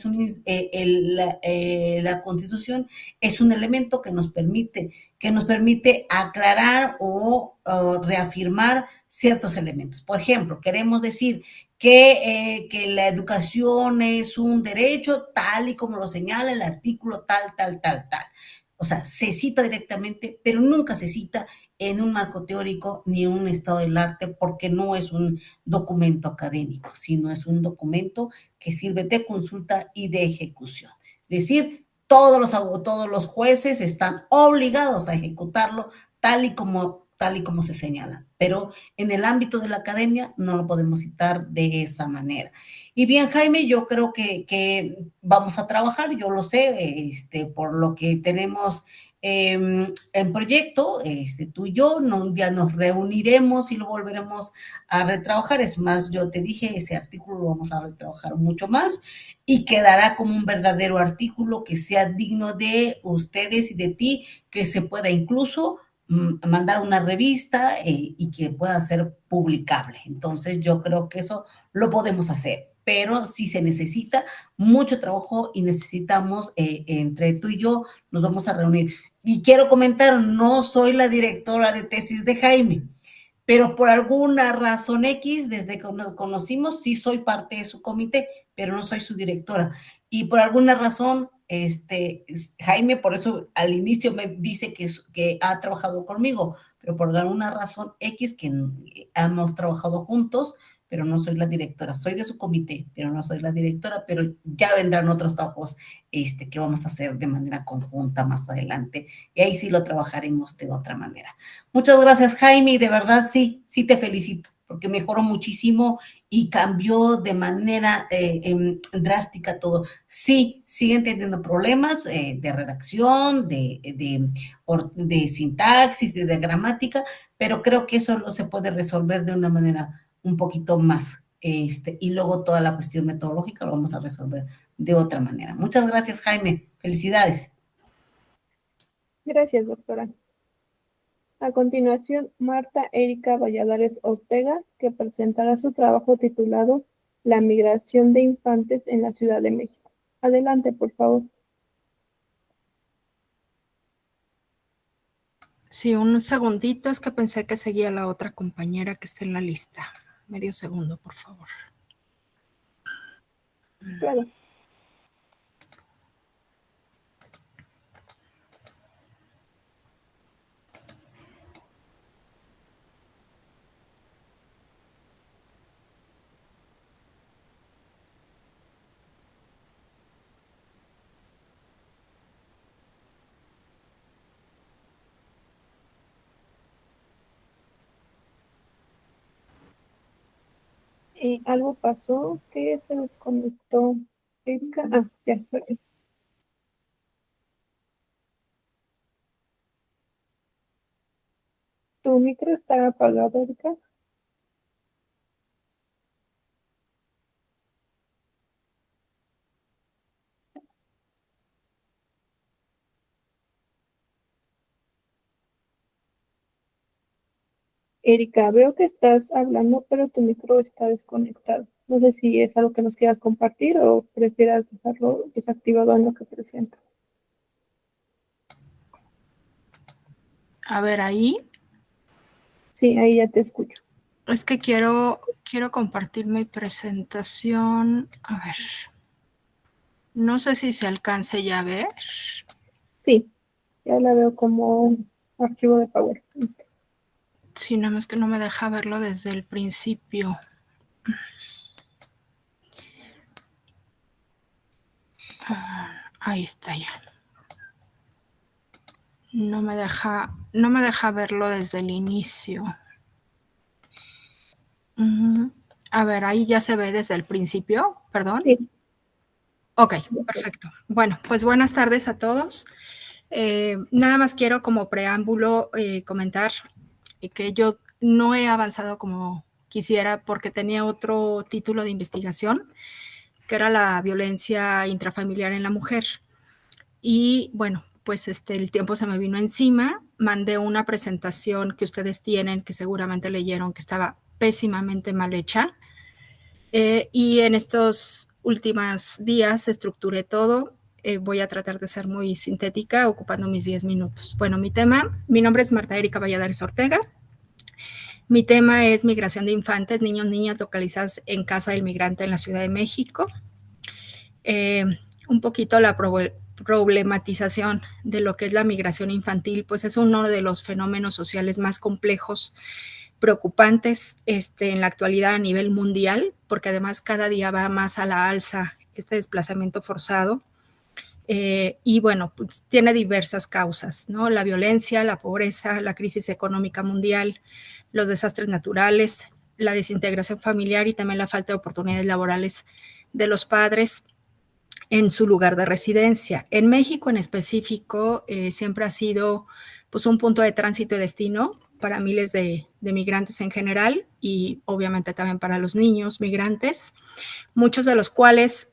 la Constitución es un elemento que nos permite aclarar o reafirmar ciertos elementos. Por ejemplo, queremos decir que la educación es un derecho tal y como lo señala el artículo tal. O sea, se cita directamente, pero nunca se cita en un marco teórico ni en un estado del arte, porque no es un documento académico, sino es un documento que sirve de consulta y de ejecución. Es decir, todos los jueces están obligados a ejecutarlo tal y como se señala, pero en el ámbito de la academia no lo podemos citar de esa manera. Y bien, Jaime, yo creo que vamos a trabajar, yo lo sé, por lo que tenemos en proyecto, tú y yo, ya nos reuniremos y lo volveremos a retrabajar. Es más, yo te dije, ese artículo lo vamos a retrabajar mucho más y quedará como un verdadero artículo que sea digno de ustedes y de ti, que se pueda incluso mandar una revista y que pueda ser publicable. Entonces, yo creo que eso lo podemos hacer, pero sí se necesita mucho trabajo y necesitamos, entre tú y yo, nos vamos a reunir. Y quiero comentar, no soy la directora de tesis de Jaime, pero por alguna razón X, desde que nos conocimos, sí soy parte de su comité, pero no soy su directora. Y por alguna razón, Jaime, por eso al inicio me dice que ha trabajado conmigo, pero por alguna razón X que hemos trabajado juntos, pero no soy la directora. Soy de su comité, pero no soy la directora, pero ya vendrán otros trabajos que vamos a hacer de manera conjunta más adelante, y ahí sí lo trabajaremos de otra manera. Muchas gracias, Jaime, y de verdad sí te felicito, porque mejoró muchísimo y cambió de manera drástica todo. Sí, siguen teniendo problemas de redacción, de sintaxis, de gramática, pero creo que eso se puede resolver de una manera un poquito más. Y luego toda la cuestión metodológica lo vamos a resolver de otra manera. Muchas gracias, Jaime. Felicidades. Gracias, doctora. A continuación, Marta Erika Valladares Ortega, que presentará su trabajo titulado la migración de infantes en la Ciudad de México. Adelante, por favor. Sí, un segundito, es que pensé que seguía la otra compañera que está en la lista. Medio segundo, por favor. Claro. Algo pasó que se desconectó. Erika. Ah, ya, regresó. ¿Tu micro está apagado, Erika? Erika, veo que estás hablando, pero tu micro está desconectado. No sé si es algo que nos quieras compartir o prefieras dejarlo desactivado en lo que presenta. A ver, ahí. Sí, ahí ya te escucho. Es que quiero compartir mi presentación. A ver. No sé si se alcance ya a ver. Sí, ya la veo como archivo de PowerPoint. Sí, nada más que no me deja verlo desde el principio. Ahí está ya. No me deja verlo desde el inicio. A ver, ahí ya se ve desde el principio, perdón. Sí. Ok, perfecto. Bueno, pues buenas tardes a todos. Nada más quiero como preámbulo comentar que yo no he avanzado como quisiera porque tenía otro título de investigación, que era la violencia intrafamiliar en la mujer. Y bueno, pues el tiempo se me vino encima, mandé una presentación que ustedes tienen, que seguramente leyeron, que estaba pésimamente mal hecha. Y en estos últimos días estructuré todo. Voy a tratar de ser muy sintética, ocupando mis 10 minutos. Bueno, mi nombre es Marta Erika Valladares Ortega. Mi tema es migración de infantes, niños, niñas localizadas en casa del migrante en la Ciudad de México. Un poquito la problematización de lo que es la migración infantil, pues es uno de los fenómenos sociales más complejos, preocupantes en la actualidad a nivel mundial, porque además cada día va más a la alza este desplazamiento forzado. Y bueno, pues tiene diversas causas, ¿no? La violencia, la pobreza, la crisis económica mundial, los desastres naturales, la desintegración familiar y también la falta de oportunidades laborales de los padres en su lugar de residencia. En México en específico siempre ha sido pues un punto de tránsito y destino para miles de migrantes en general y obviamente también para los niños migrantes, muchos de los cuales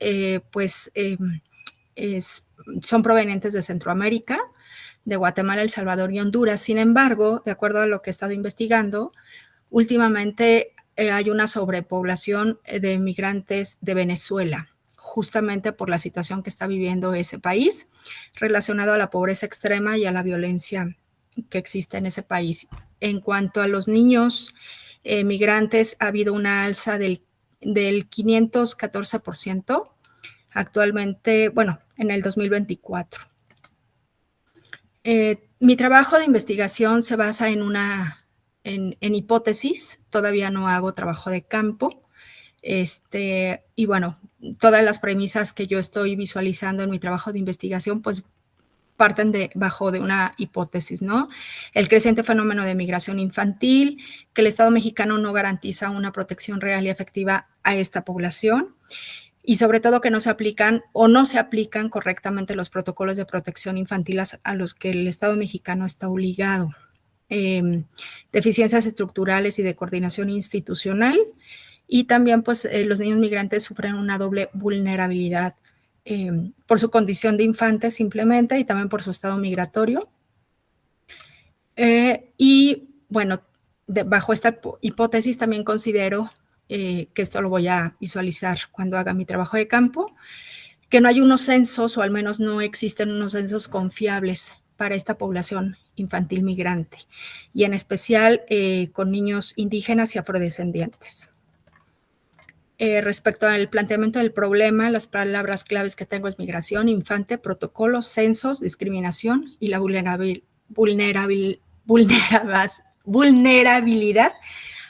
son provenientes de Centroamérica, de Guatemala, El Salvador y Honduras. Sin embargo, de acuerdo a lo que he estado investigando, últimamente hay una sobrepoblación de migrantes de Venezuela, justamente por la situación que está viviendo ese país, relacionado a la pobreza extrema y a la violencia que existe en ese país. En cuanto a los niños migrantes, ha habido una alza del 514% actualmente, bueno, en el 2024. Mi trabajo de investigación se basa en hipótesis, todavía no hago trabajo de campo, y bueno, todas las premisas que yo estoy visualizando en mi trabajo de investigación, pues parten bajo de una hipótesis, ¿no? El creciente fenómeno de migración infantil, que el Estado mexicano no garantiza una protección real y efectiva a esta población, y sobre todo que no se aplican o no se aplican correctamente los protocolos de protección infantil a los que el Estado mexicano está obligado. Deficiencias estructurales y de coordinación institucional, y también pues los niños migrantes sufren una doble vulnerabilidad por su condición de infantes simplemente y también por su estado migratorio. Y bueno, bajo esta hipótesis también considero que esto lo voy a visualizar cuando haga mi trabajo de campo, que no hay unos censos, o al menos no existen unos censos confiables para esta población infantil migrante, y en especial con niños indígenas y afrodescendientes. Respecto al planteamiento del problema, las palabras claves que tengo es migración, infante, protocolos, censos, discriminación y la vulnerabilidad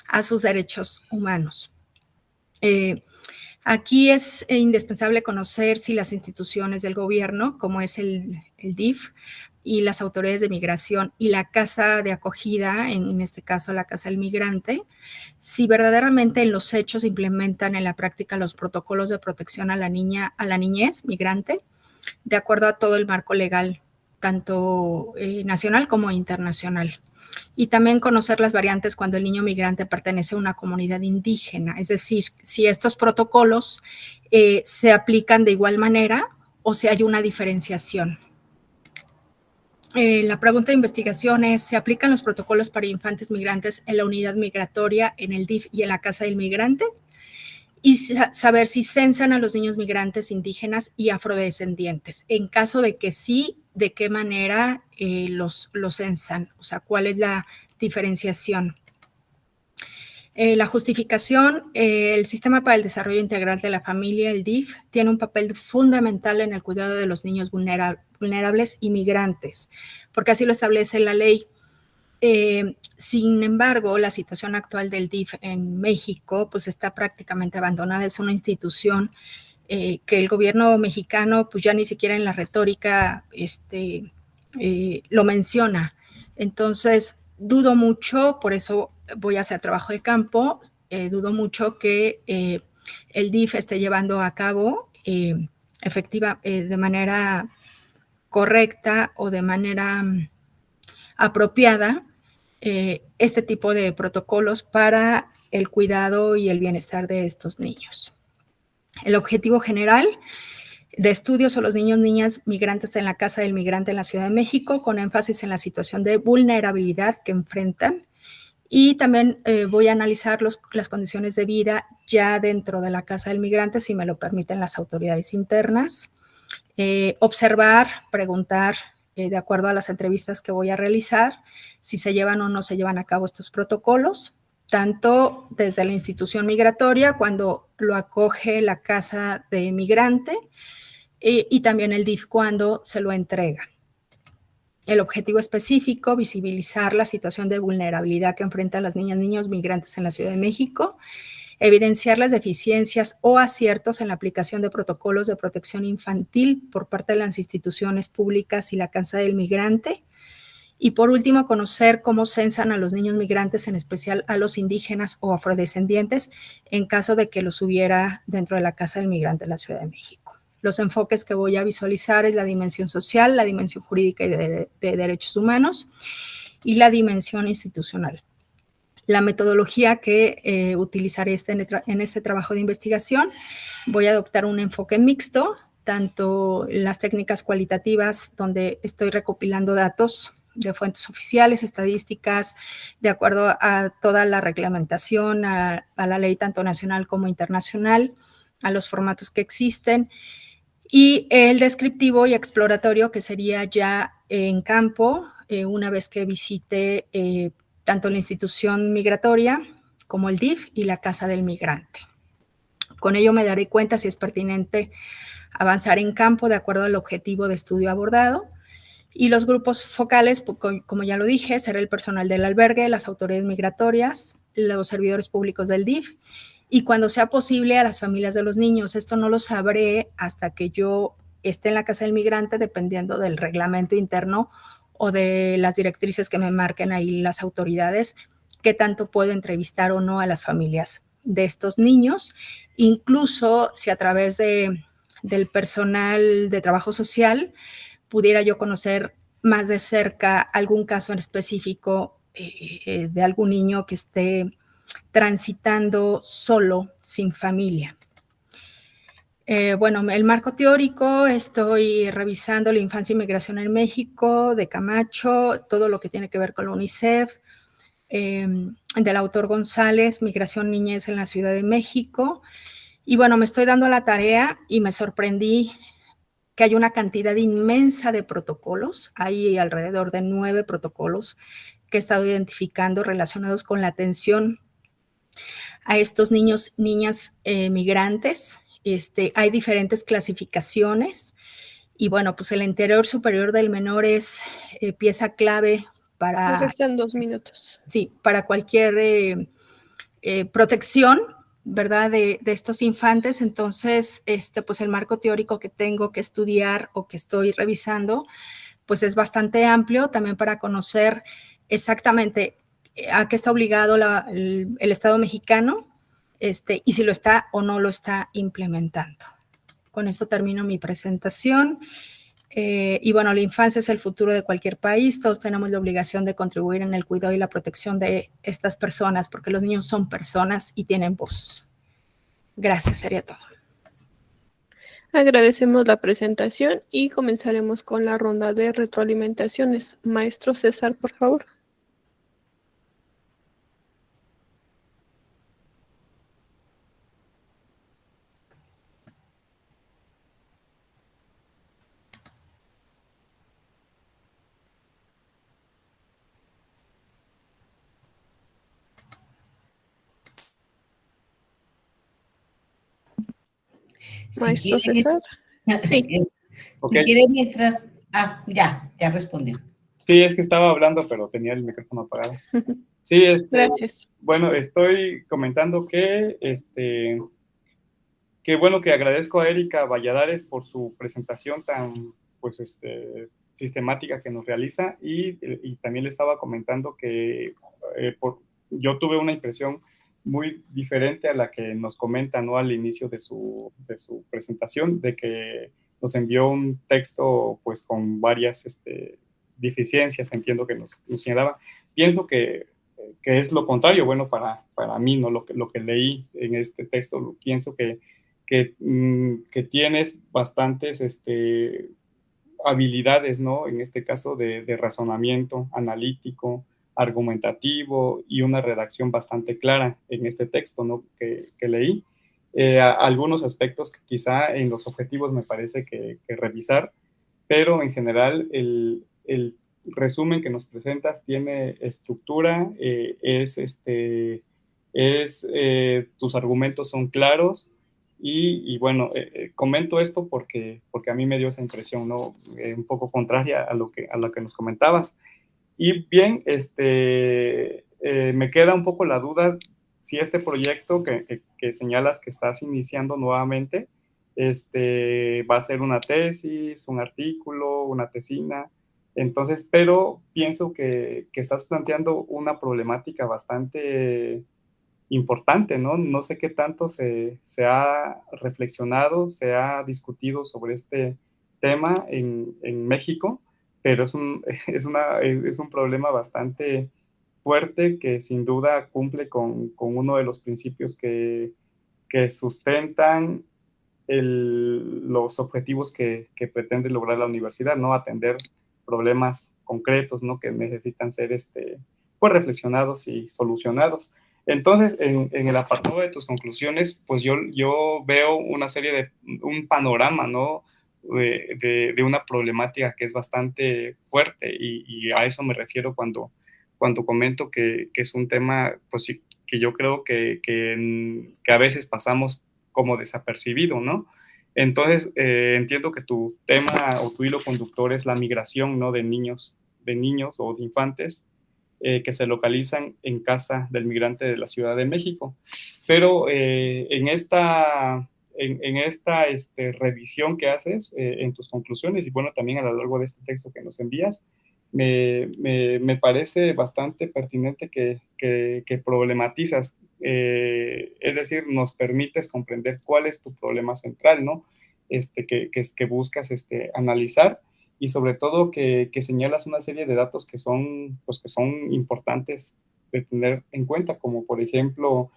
a sus derechos humanos. Aquí es indispensable conocer si las instituciones del gobierno, como es el DIF, y las autoridades de migración y la casa de acogida, en este caso la casa del migrante, si verdaderamente en los hechos implementan en la práctica los protocolos de protección a la niñez migrante, de acuerdo a todo el marco legal, tanto nacional como internacional. Y también conocer las variantes cuando el niño migrante pertenece a una comunidad indígena, es decir, si estos protocolos se aplican de igual manera o si hay una diferenciación. La pregunta de investigación es, ¿se aplican los protocolos para infantes migrantes en la unidad migratoria, en el DIF y en la casa del migrante? Y saber si censan a los niños migrantes indígenas y afrodescendientes. En caso de que sí, ¿de qué manera los censan? O sea, ¿cuál es la diferenciación? La justificación, el Sistema para el Desarrollo Integral de la Familia, el DIF, tiene un papel fundamental en el cuidado de los niños vulnerables y migrantes, porque así lo establece la ley. Sin embargo, la situación actual del DIF en México pues está prácticamente abandonada. Es una institución que el gobierno mexicano pues ya ni siquiera en la retórica lo menciona. Entonces, dudo mucho, por eso voy a hacer trabajo de campo, dudo mucho que el DIF esté llevando a cabo de manera correcta o de manera apropiada este tipo de protocolos para el cuidado y el bienestar de estos niños. El objetivo general de estudio son los niños, niñas migrantes en la casa del migrante en la Ciudad de México, con énfasis en la situación de vulnerabilidad que enfrentan. Y también voy a analizar las condiciones de vida ya dentro de la casa del migrante, si me lo permiten las autoridades internas. Observar, preguntar, de acuerdo a las entrevistas que voy a realizar, si se llevan o no se llevan a cabo estos protocolos, tanto desde la institución migratoria, cuando lo acoge la casa de migrante, y también el DIF cuando se lo entrega. El objetivo específico, visibilizar la situación de vulnerabilidad que enfrentan las niñas y niños migrantes en la Ciudad de México, evidenciar las deficiencias o aciertos en la aplicación de protocolos de protección infantil por parte de las instituciones públicas y la casa del migrante. Y por último, conocer cómo censan a los niños migrantes, en especial a los indígenas o afrodescendientes, en caso de que los hubiera dentro de la casa del migrante en la Ciudad de México. Los enfoques que voy a visualizar es la dimensión social, la dimensión jurídica y de derechos humanos y la dimensión institucional. La metodología que utilizaré en este trabajo de investigación, voy a adoptar un enfoque mixto, tanto las técnicas cualitativas, donde estoy recopilando datos de fuentes oficiales, estadísticas, de acuerdo a toda la reglamentación, a la ley tanto nacional como internacional, a los formatos que existen, y el descriptivo y exploratorio, que sería ya en campo, una vez que visite tanto la institución migratoria como el DIF y la casa del migrante. Con ello me daré cuenta si es pertinente avanzar en campo de acuerdo al objetivo de estudio abordado. Y los grupos focales, como ya lo dije, será el personal del albergue, las autoridades migratorias, los servidores públicos del DIF y cuando sea posible a las familias de los niños. Esto no lo sabré hasta que yo esté en la casa del migrante, dependiendo del reglamento interno o de las directrices que me marquen ahí las autoridades, qué tanto puedo entrevistar o no a las familias de estos niños, incluso si a través del personal de trabajo social pudiera yo conocer más de cerca algún caso en específico de algún niño que esté transitando solo, sin familia. Bueno, el marco teórico, estoy revisando la infancia y migración en México, de Camacho, todo lo que tiene que ver con la UNICEF, del autor González, Migración, Niñez en la Ciudad de México. Y bueno, me estoy dando la tarea y me sorprendí que hay una cantidad inmensa de protocolos. Hay alrededor de 9 protocolos que he estado identificando relacionados con la atención a estos niños, niñas migrantes. Hay diferentes clasificaciones y bueno, pues el interior superior del menor es pieza clave para... Restan 2 minutos. Sí, para cualquier protección, ¿verdad? De estos infantes. Entonces, pues el marco teórico que tengo que estudiar o que estoy revisando, pues es bastante amplio también para conocer exactamente a qué está obligado el Estado mexicano y si lo está o no lo está implementando. Con esto termino mi presentación. Y bueno, la infancia es el futuro de cualquier país. Todos tenemos la obligación de contribuir en el cuidado y la protección de estas personas, porque los niños son personas y tienen voz. Gracias, sería todo. Agradecemos la presentación y comenzaremos con la ronda de retroalimentaciones. Maestro César, por favor. Maestro César. Sí. Okay. Si quiere mientras... ya respondió. Sí, es que estaba hablando, pero tenía el micrófono apagado. Sí, Gracias. Bueno, estoy comentando que bueno, que agradezco a Erika Valladares por su presentación tan, pues, sistemática que nos realiza y también le estaba comentando que yo tuve una impresión muy diferente a la que nos comenta, ¿no? Al inicio de su presentación, de que nos envió un texto, pues, con varias deficiencias, entiendo que nos señalaba. Pienso que es lo contrario, bueno, para mí, ¿no? Lo que leí en este texto, pienso que tienes bastantes habilidades, ¿no? En este caso de razonamiento analítico, argumentativo y una redacción bastante clara en este texto, ¿no? que leí. Algunos aspectos que quizá en los objetivos me parece que revisar, pero en general el resumen que nos presentas tiene estructura, tus argumentos son claros. Y bueno, comento esto porque a mí me dio esa impresión, ¿no? Un poco contraria a lo que nos comentabas. Y bien, me queda un poco la duda si este proyecto que señalas que estás iniciando nuevamente, va a ser una tesis, un artículo, una tesina. Entonces, pero pienso que estás planteando una problemática bastante importante, ¿no? No sé qué tanto se ha reflexionado, se ha discutido sobre este tema en México, pero es un problema bastante fuerte que sin duda cumple con uno de los principios que sustentan los objetivos que pretende lograr la universidad, ¿no? Atender problemas concretos, ¿no? Que necesitan ser pues reflexionados y solucionados. Entonces, en el apartado de tus conclusiones, pues yo veo un panorama, ¿no? De una problemática que es bastante fuerte y a eso me refiero cuando comento que es un tema, pues sí, que yo creo que a veces pasamos como desapercibido, ¿no? Entonces, entiendo que tu tema o tu hilo conductor es la migración, ¿no? De niños o de infantes que se localizan en casa del migrante de la Ciudad de México. Pero en esta revisión que haces en tus conclusiones y bueno, también a lo largo de este texto que nos envías, me parece bastante pertinente que problematizas, es decir, nos permites comprender cuál es tu problema central, ¿no? Que buscas analizar y sobre todo que señalas una serie de datos que son importantes de tener en cuenta, como por ejemplo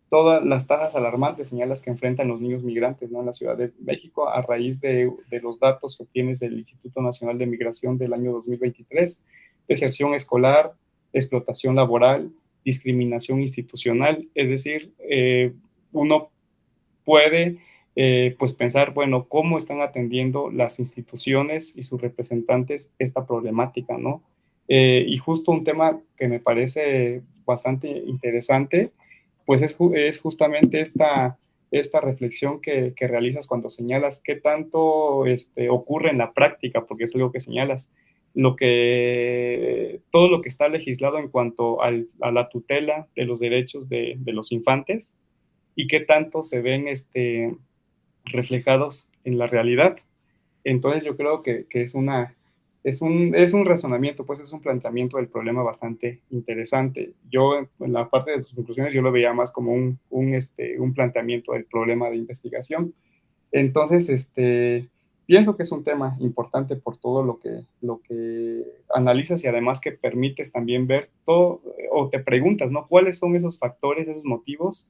todas las tasas alarmantes señalas que enfrentan los niños migrantes, ¿no? En la Ciudad de México a raíz de los datos que obtienes del Instituto Nacional de Migración del año 2023, deserción escolar, explotación laboral, discriminación institucional. Es decir, uno puede pues pensar, bueno, cómo están atendiendo las instituciones y sus representantes esta problemática, ¿no? Y justo un tema que me parece bastante interesante, pues es justamente esta reflexión que realizas cuando señalas qué tanto ocurre en la práctica, porque es algo que señalas, todo lo que está legislado en cuanto a la tutela de los derechos de los infantes y qué tanto se ven reflejados en la realidad. Entonces yo creo que es un razonamiento, pues es un planteamiento del problema bastante interesante. Yo, en la parte de tus conclusiones, yo lo veía más como un planteamiento del problema de investigación. Entonces, pienso que es un tema importante por todo lo que analizas y además que permites también ver todo, o te preguntas, ¿no? ¿Cuáles son esos factores, esos motivos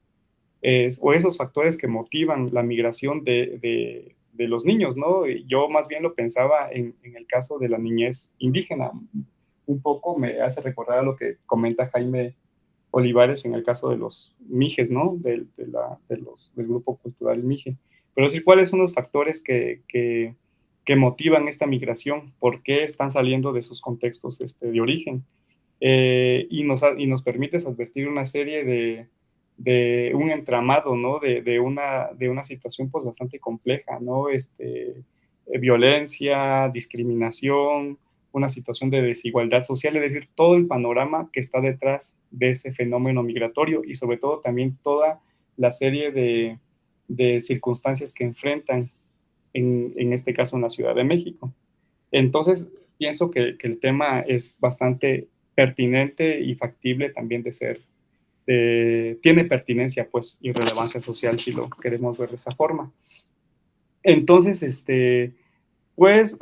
o esos factores que motivan la migración de los niños, ¿no? Yo más bien lo pensaba en el caso de la niñez indígena. Un poco me hace recordar a lo que comenta Jaime Olivares en el caso de los mijes, ¿no? Del grupo cultural mije. Pero sí, ¿cuáles son los factores que motivan esta migración? ¿Por qué están saliendo de sus contextos de origen? Y nos permites advertir una serie de un entramado, ¿no? De una situación pues bastante compleja, ¿no? Violencia, discriminación, una situación de desigualdad social, es decir, todo el panorama que está detrás de ese fenómeno migratorio y sobre todo también toda la serie de circunstancias que enfrentan en este caso en la Ciudad de México. Entonces, pienso que el tema es bastante pertinente y factible también de ser tiene pertinencia pues y relevancia social si lo queremos ver de esa forma. Entonces, pues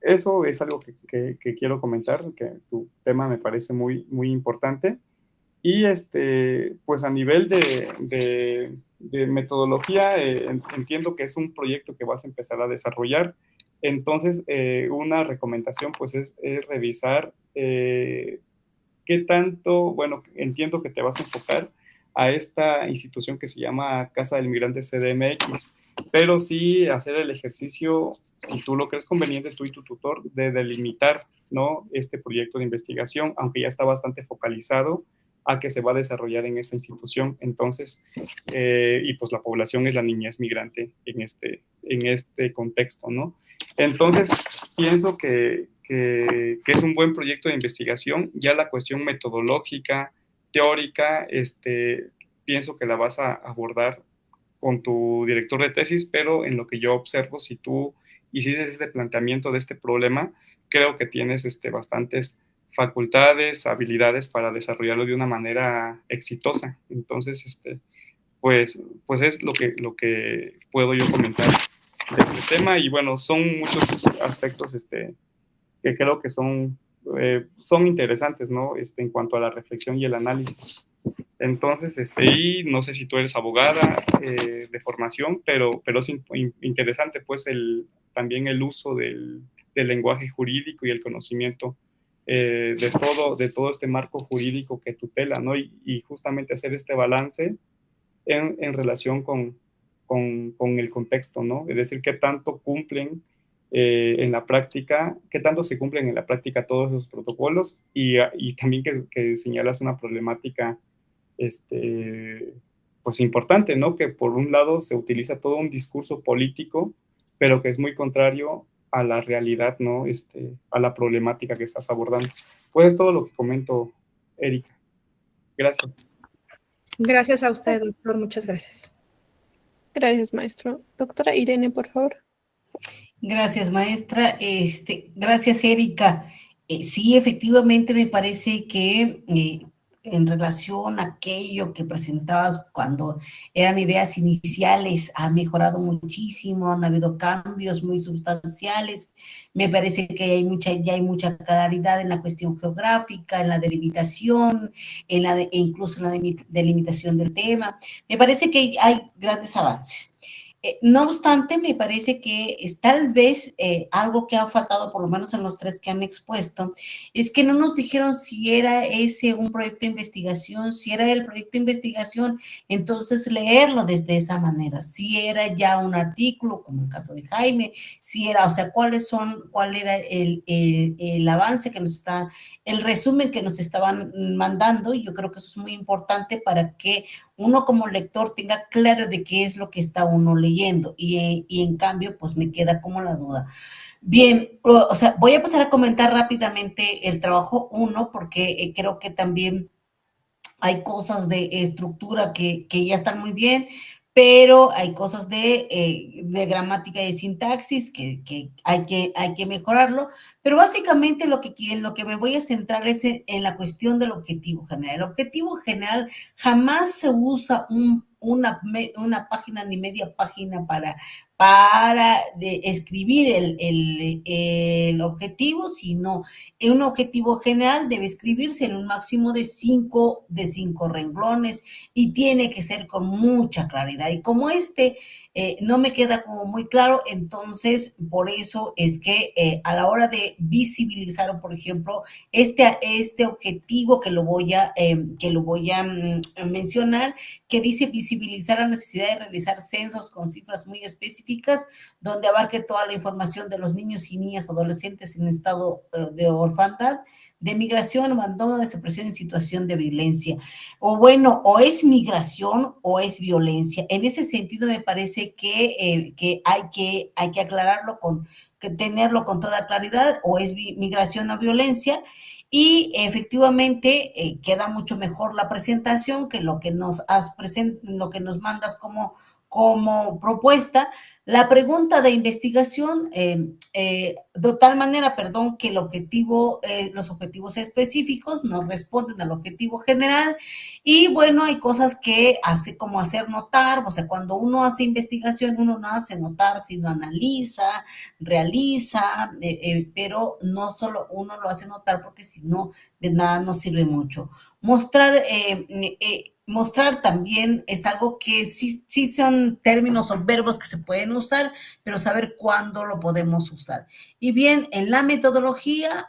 eso es algo que quiero comentar, que tu tema me parece muy, muy importante. Y pues a nivel de metodología, entiendo que es un proyecto que vas a empezar a desarrollar. Entonces, una recomendación pues es revisar qué tanto, bueno, entiendo que te vas a enfocar a esta institución que se llama Casa del Migrante CDMX, pero sí hacer el ejercicio, si tú lo crees conveniente, tú y tu tutor, de delimitar, ¿no? Este proyecto de investigación, aunque ya está bastante focalizado a que se va a desarrollar en esa institución. Entonces, y pues la población es la niñez migrante en este contexto, ¿no? Entonces, pienso que es un buen proyecto de investigación. Ya la cuestión metodológica, teórica, pienso que la vas a abordar con tu director de tesis, pero en lo que yo observo, si tú hiciste este planteamiento de este problema, creo que tienes bastantes facultades, habilidades para desarrollarlo de una manera exitosa. Entonces, pues es lo que puedo yo comentar de este tema. Y bueno, son muchos aspectos que creo que son interesantes, ¿no? En cuanto a la reflexión y el análisis. Entonces, y no sé si tú eres abogada de formación, pero es interesante, pues, también el uso del lenguaje jurídico y el conocimiento de todo este marco jurídico que tutela, ¿no? Y justamente hacer este balance en relación con el contexto, ¿no? Es decir, qué tanto cumplen en la práctica, qué tanto se cumplen en la práctica todos esos protocolos y también que señalas una problemática pues importante, ¿no? Que por un lado se utiliza todo un discurso político, pero que es muy contrario a la realidad, ¿no? A la problemática que estás abordando. Pues es todo lo que comento, Erika. Gracias. Gracias a usted, doctor. Muchas gracias. Gracias, maestro. Doctora Irene, por favor. Gracias, maestra. Gracias, Erika. Sí, efectivamente me parece que en relación a aquello que presentabas cuando eran ideas iniciales, ha mejorado muchísimo, han habido cambios muy sustanciales. Me parece que ya hay mucha claridad en la cuestión geográfica, en la delimitación, incluso en la delimitación del tema. Me parece que hay grandes avances. No obstante, me parece que es tal vez algo que ha faltado, por lo menos en los tres que han expuesto, es que no nos dijeron si era ese un proyecto de investigación, si era el proyecto de investigación, entonces leerlo desde esa manera, si era ya un artículo, como el caso de Jaime, si era, o sea, cuál era el avance que nos está, el resumen que nos estaban mandando. Yo creo que eso es muy importante para que uno como lector tenga claro de qué es lo que está uno leyendo y en cambio pues me queda como la duda. Bien, o sea, voy a pasar a comentar rápidamente el trabajo uno porque creo que también hay cosas de estructura que ya están muy bien, pero hay cosas de gramática y sintaxis que hay que mejorarlo, pero básicamente en lo que me voy a centrar es en la cuestión del objetivo general. El objetivo general jamás se usa una página ni media página para escribir el objetivo, sino un objetivo general debe escribirse en un máximo de cinco renglones y tiene que ser con mucha claridad. Y como no me queda como muy claro, entonces por eso es que a la hora de visibilizar, por ejemplo, este objetivo que lo voy a mencionar, que dice visibilizar la necesidad de realizar censos con cifras muy específicas, donde abarque toda la información de los niños y niñas adolescentes en estado de orfandad, de migración, abandono, desaparición en situación de violencia. O bueno, o es migración o es violencia. En ese sentido me parece que hay que aclararlo que tenerlo con toda claridad, o es migración o violencia, y efectivamente queda mucho mejor la presentación que lo que lo que nos mandas como propuesta. La pregunta de investigación, de tal manera, perdón, que los objetivos específicos no responden al objetivo general. Y bueno, hay cosas que hace como hacer notar, o sea, cuando uno hace investigación, uno no hace notar, sino analiza, realiza, pero no solo uno lo hace notar, porque si no, de nada nos sirve mucho. Mostrar también es algo que sí son términos o verbos que se pueden usar, pero saber cuándo lo podemos usar. Y bien, en la metodología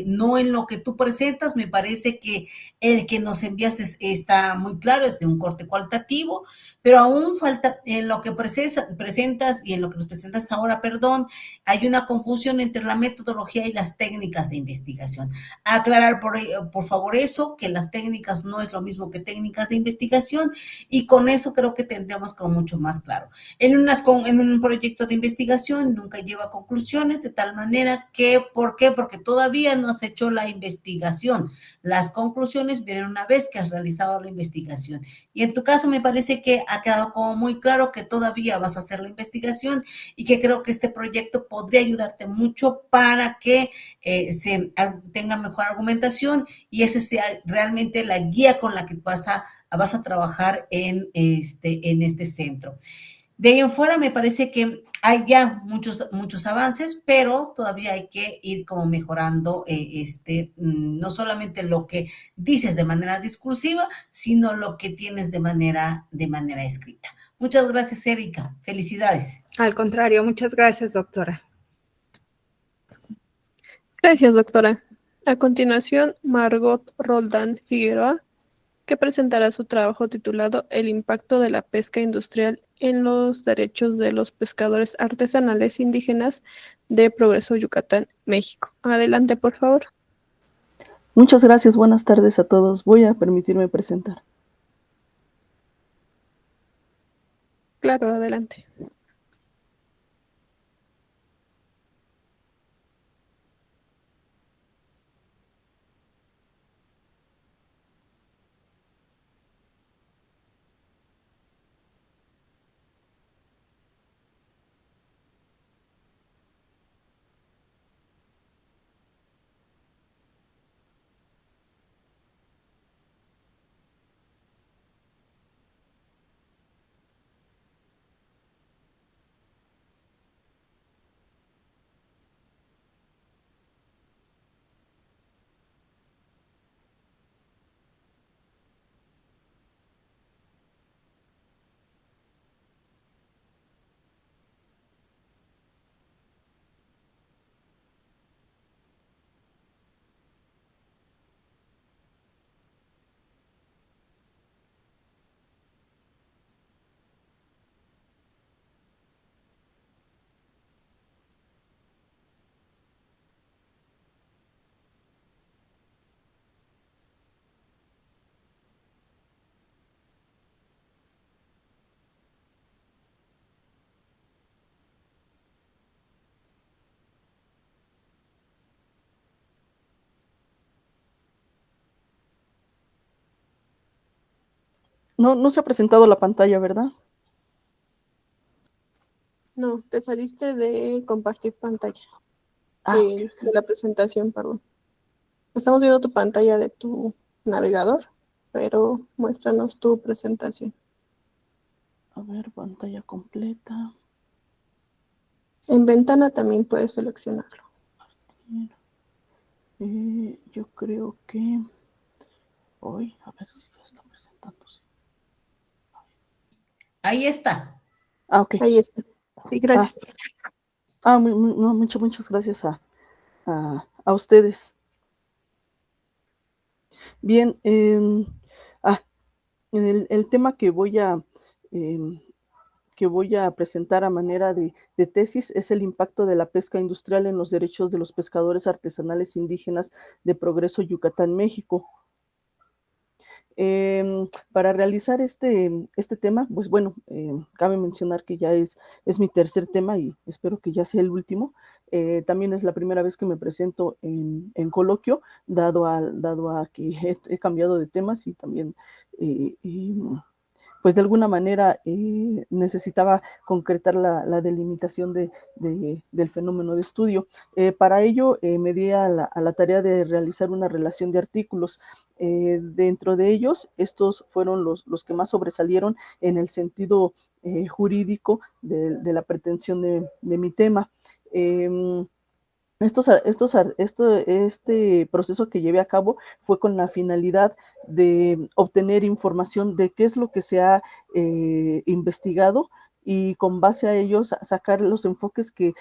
no en lo que tú presentas, me parece que el que nos enviaste está muy claro, es de un corte cualitativo, pero aún falta en lo que presentas y en lo que nos presentas ahora, perdón, hay una confusión entre la metodología y las técnicas de investigación. Aclarar por favor eso, que las técnicas no es lo mismo que técnicas de investigación, y con eso creo que tendríamos como mucho más claro. En un proyecto de investigación nunca lleva conclusiones, de tal manera que, ¿por qué? Porque todavía no has hecho la investigación. Las conclusiones vienen una vez que has realizado la investigación. Y en tu caso me parece que ha quedado como muy claro que todavía vas a hacer la investigación, y que creo que este proyecto podría ayudarte mucho para que tenga mejor argumentación, y ese sea realmente la guía con la que vas a trabajar en este centro. De ahí en fuera me parece que hay ya muchos avances, pero todavía hay que ir como mejorando no solamente lo que dices de manera discursiva, sino lo que tienes de manera escrita. Muchas gracias, Erika. Felicidades. Al contrario, muchas gracias, doctora. Gracias, doctora. A continuación, Margot Roldán Figueroa, que presentará su trabajo titulado El impacto de la pesca industrial en los derechos de los pescadores artesanales indígenas de Progreso, Yucatán, México. Adelante, por favor. Muchas gracias, buenas tardes a todos. Voy a permitirme presentar. Claro, adelante. No se ha presentado la pantalla, ¿verdad? No, te saliste de compartir pantalla, Ah, de la presentación, perdón. Estamos viendo tu pantalla de tu navegador, pero muéstranos tu presentación. a ver, pantalla completa. En ventana también puedes seleccionarlo. Yo creo que hoy, a ver si ya está presentándose. Ahí está. Ah, ok. Ahí está. Sí, gracias. No, muchas gracias a ustedes. Bien, el tema em, que voy a presentar a manera de tesis es el impacto de la pesca industrial en los derechos de los pescadores artesanales indígenas de Progreso Yucatán, México. Para realizar este tema, pues bueno, cabe mencionar que ya es mi tercer tema y espero que ya sea el último. También es la primera vez que me presento en coloquio, dado a que he cambiado de temas y también pues de alguna manera necesitaba concretar la delimitación del fenómeno de estudio. Para ello me di a la tarea de realizar una relación de artículos. Dentro de ellos, estos fueron los que más sobresalieron en el sentido jurídico de la pretensión de mi tema. Este proceso que llevé a cabo fue con la finalidad de obtener información de qué es lo que se ha investigado y con base a ellos sacar los enfoques que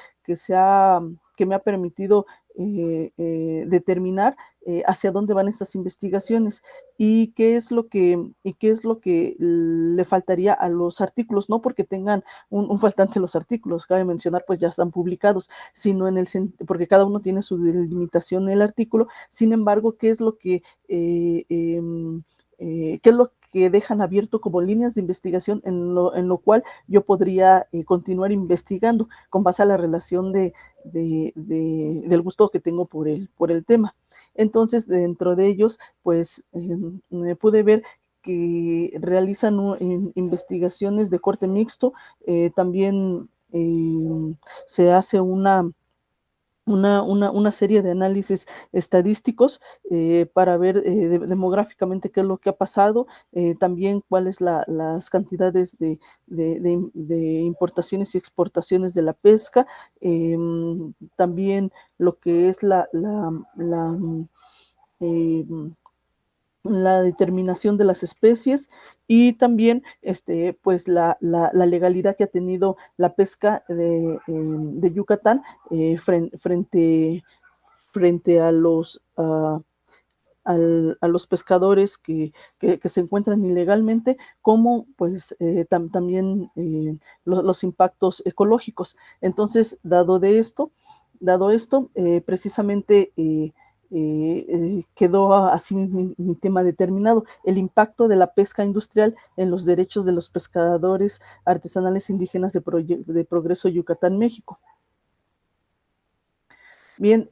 me ha permitido determinar hacia dónde van estas investigaciones y qué es lo que le faltaría a los artículos, no porque tengan un faltante los artículos, cabe mencionar, pues ya están publicados, sino porque cada uno tiene su delimitación en el artículo. Sin embargo, qué es lo que dejan abierto como líneas de investigación en lo cual yo podría continuar investigando con base a la relación del gusto que tengo por el tema. Entonces, dentro de ellos, pues pude ver que realizan investigaciones de corte mixto, también se hace una serie de análisis estadísticos para ver demográficamente qué es lo que ha pasado, también cuáles las cantidades de importaciones y exportaciones de la pesca, también lo que es eh, la determinación de las especies y también pues la legalidad que ha tenido la pesca de Yucatán frente a a los pescadores que se encuentran ilegalmente, como pues también los impactos ecológicos. Entonces, dado esto, precisamente quedó así mi tema determinado, el impacto de la pesca industrial en los derechos de los pescadores artesanales indígenas de Progreso Yucatán, México. Bien,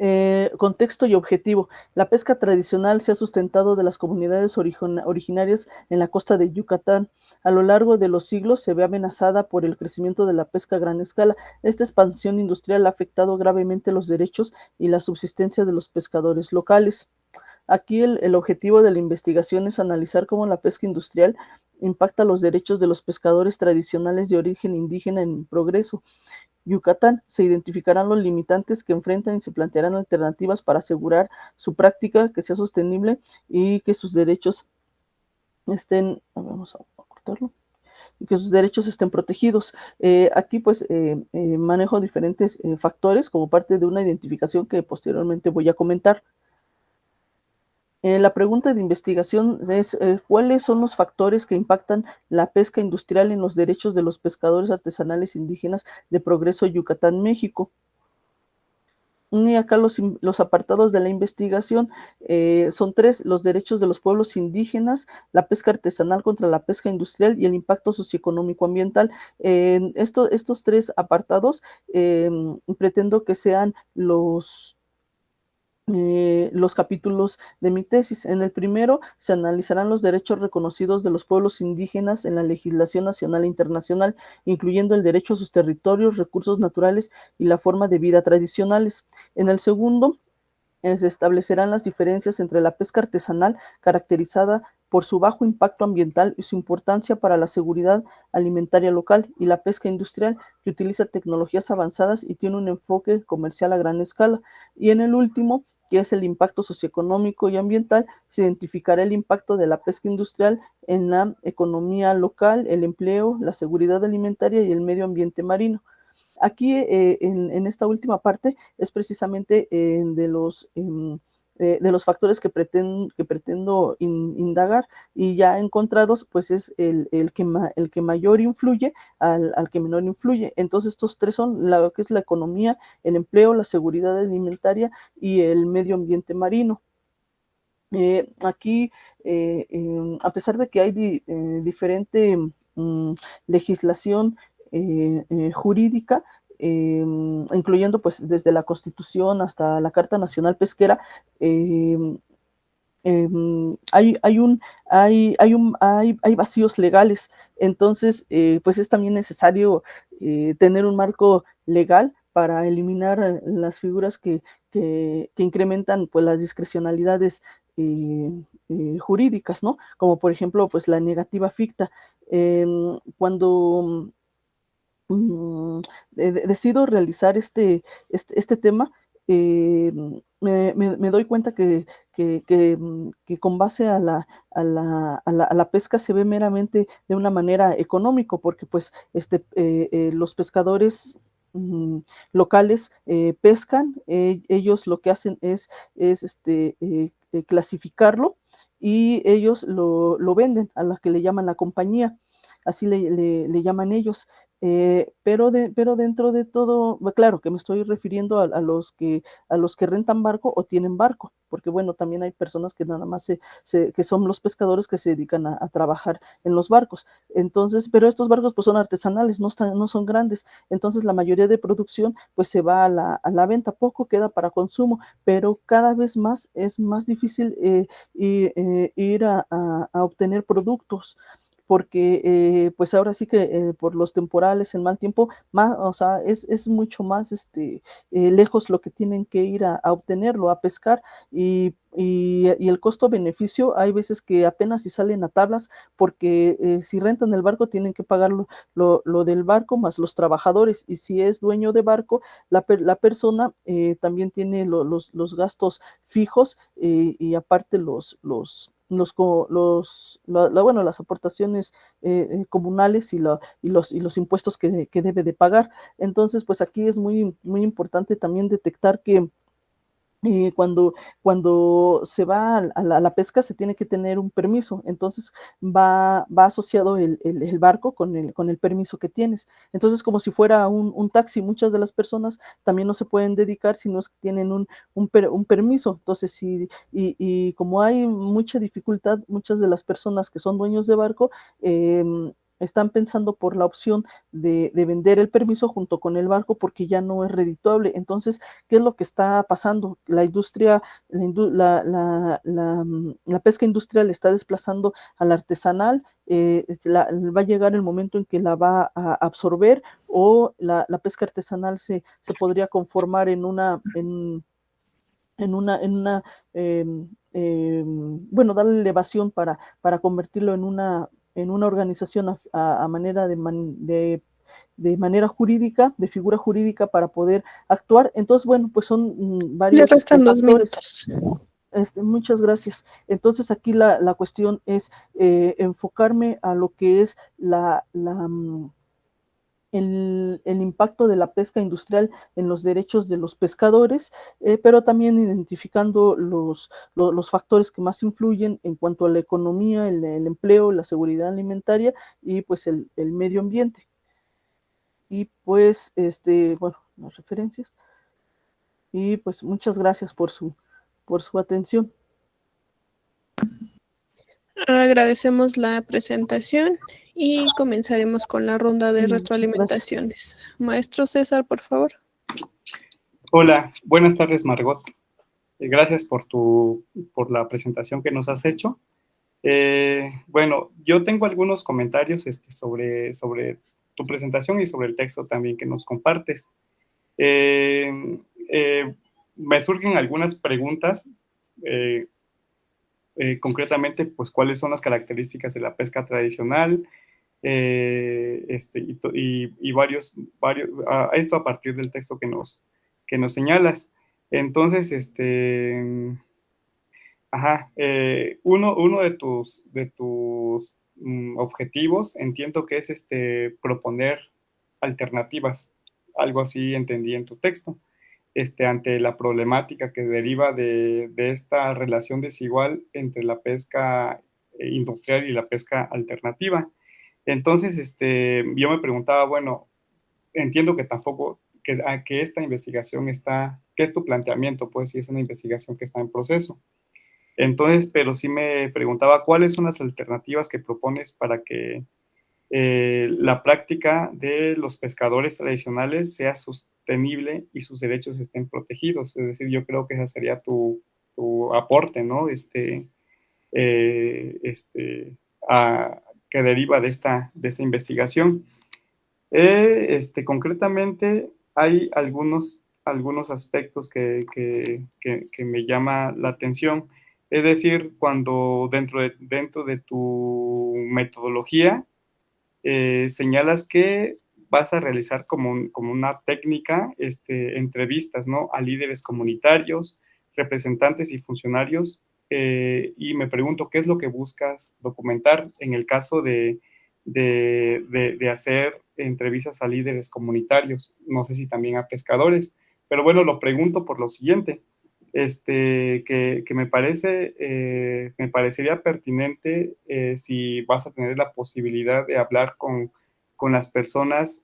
contexto y objetivo. La pesca tradicional se ha sustentado de las comunidades originarias en la costa de Yucatán. A lo largo de los siglos se ve amenazada por el crecimiento de la pesca a gran escala. Esta expansión industrial ha afectado gravemente los derechos y la subsistencia de los pescadores locales. Aquí el objetivo de la investigación es analizar cómo la pesca industrial impacta los derechos de los pescadores tradicionales de origen indígena en Progreso Yucatán. Se identificarán los limitantes que enfrentan y se plantearán alternativas para asegurar su práctica, que sea sostenible y que sus derechos vamos a cortarlo, y que sus derechos estén protegidos. Aquí pues manejo diferentes factores como parte de una identificación que posteriormente voy a comentar. La pregunta de investigación es ¿cuáles son los factores que impactan la pesca industrial en los derechos de los pescadores artesanales indígenas de Progreso Yucatán, México? Y acá los apartados de la investigación son tres: los derechos de los pueblos indígenas, la pesca artesanal contra la pesca industrial y el impacto socioeconómico ambiental. Estos tres apartados pretendo que sean los capítulos de mi tesis. En el primero se analizarán los derechos reconocidos de los pueblos indígenas en la legislación nacional e internacional, incluyendo el derecho a sus territorios, recursos naturales y la forma de vida tradicionales. En el segundo se establecerán las diferencias entre la pesca artesanal, caracterizada por su bajo impacto ambiental y su importancia para la seguridad alimentaria local, y la pesca industrial, que utiliza tecnologías avanzadas y tiene un enfoque comercial a gran escala. Y en el último, que es el impacto socioeconómico y ambiental, se identificará el impacto de la pesca industrial en la economía local, el empleo, la seguridad alimentaria y el medio ambiente marino. Aquí, en esta última parte, es precisamente de los factores que pretendo indagar, y ya encontrados, pues es el que mayor influye al que menor influye. Entonces, estos tres son lo que es la economía, el empleo, la seguridad alimentaria y el medio ambiente marino. Aquí, a pesar de que hay diferente legislación jurídica, incluyendo pues desde la Constitución hasta la Carta Nacional Pesquera, hay vacíos legales. Entonces, pues es también necesario tener un marco legal para eliminar las figuras que incrementan pues las discrecionalidades jurídicas, ¿no? Como por ejemplo, pues la negativa ficta. Cuando decido realizar este tema, me doy cuenta que con base a la pesca se ve meramente de una manera económico, porque pues los pescadores locales pescan, ellos lo que hacen es clasificarlo, y ellos lo venden a la que le llaman la compañía, así le llaman ellos. Pero dentro de todo, claro que me estoy refiriendo a los que rentan barco o tienen barco, porque bueno, también hay personas que nada más que son los pescadores que se dedican a trabajar en los barcos. Entonces, pero estos barcos pues son artesanales, no son grandes. Entonces la mayoría de producción pues se va a la venta, poco queda para consumo, pero cada vez más es más difícil ir a obtener productos, porque pues ahora sí que por los temporales, el mal tiempo, más, o sea, es mucho más lejos lo que tienen que ir a obtenerlo, a pescar, y el costo-beneficio, hay veces que apenas si salen a tablas, porque si rentan el barco tienen que pagar lo del barco más los trabajadores, y si es dueño de barco, la persona también tiene los gastos fijos, y aparte las aportaciones comunales y los impuestos que debe de pagar. Entonces, pues aquí es muy, muy importante también detectar que cuando se va a la pesca se tiene que tener un permiso. Entonces va asociado el barco con el permiso que tienes. Entonces, como si fuera un taxi, muchas de las personas también no se pueden dedicar si no es que tienen un permiso. Entonces, y como hay mucha dificultad, muchas de las personas que son dueños de barco están pensando por la opción de vender el permiso junto con el barco, porque ya no es redituable. Entonces, ¿qué es lo que está pasando? La industria, la pesca industrial está desplazando a la artesanal, va a llegar el momento en que la va a absorber, o la pesca artesanal se podría conformar en una bueno, darle elevación para convertirlo en una organización a manera de manera jurídica, de figura jurídica, para poder actuar. Entonces, bueno, pues son varios Le restan 2 factores. minutos. Muchas gracias. Entonces, aquí la cuestión es enfocarme a lo que es el impacto de la pesca industrial en los derechos de los pescadores, pero también identificando los factores que más influyen en cuanto a la economía, el empleo, la seguridad alimentaria y pues el medio ambiente. Y pues, bueno, las referencias. Y pues muchas gracias por su atención. Agradecemos la presentación y comenzaremos con la ronda de Sí, retroalimentaciones. Maestro César, por favor. Hola, buenas tardes, Margot. Gracias por la presentación que nos has hecho. Bueno, yo tengo algunos comentarios sobre tu presentación y sobre el texto también que nos compartes. Me surgen algunas preguntas, concretamente, pues, ¿cuáles son las características de la pesca tradicional? Y varios, esto a partir del texto que nos señalas. Entonces, uno de tus objetivos, entiendo que es proponer alternativas, algo así entendí en tu texto, ante la problemática que deriva de esta relación desigual entre la pesca industrial y la pesca alternativa. Entonces, yo me preguntaba, bueno, entiendo que tampoco, que esta investigación está, que es tu planteamiento, pues, si es una investigación que está en proceso. Entonces, pero sí me preguntaba cuáles son las alternativas que propones para que la práctica de los pescadores tradicionales sea sostenible y sus derechos estén protegidos. Es decir, yo creo que ese sería tu aporte, ¿no? Eh, este, que deriva de esta investigación. Concretamente, hay algunos aspectos que me llama la atención. Es decir, cuando dentro de tu metodología señalas que vas a realizar como una técnica entrevistas, ¿no?, a líderes comunitarios, representantes y funcionarios, y me pregunto qué es lo que buscas documentar en el caso de hacer entrevistas a líderes comunitarios, no sé si también a pescadores, pero bueno, lo pregunto por lo siguiente, que me parecería pertinente si vas a tener la posibilidad de hablar con las personas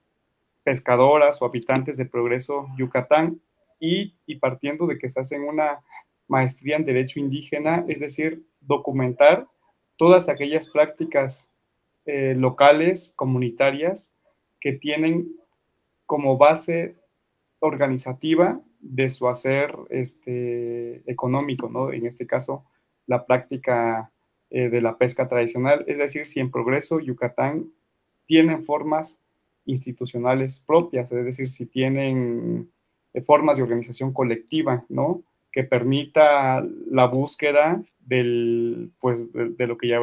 pescadoras o habitantes de Progreso, Yucatán, y partiendo de que estás en una maestría en Derecho Indígena, es decir, documentar todas aquellas prácticas locales, comunitarias, que tienen como base organizativa de su hacer económico, ¿no? En este caso, la práctica de la pesca tradicional, es decir, si en Progreso, Yucatán, tienen formas institucionales propias, es decir, si tienen formas de organización colectiva, ¿no?, que permita la búsqueda pues, de lo que ya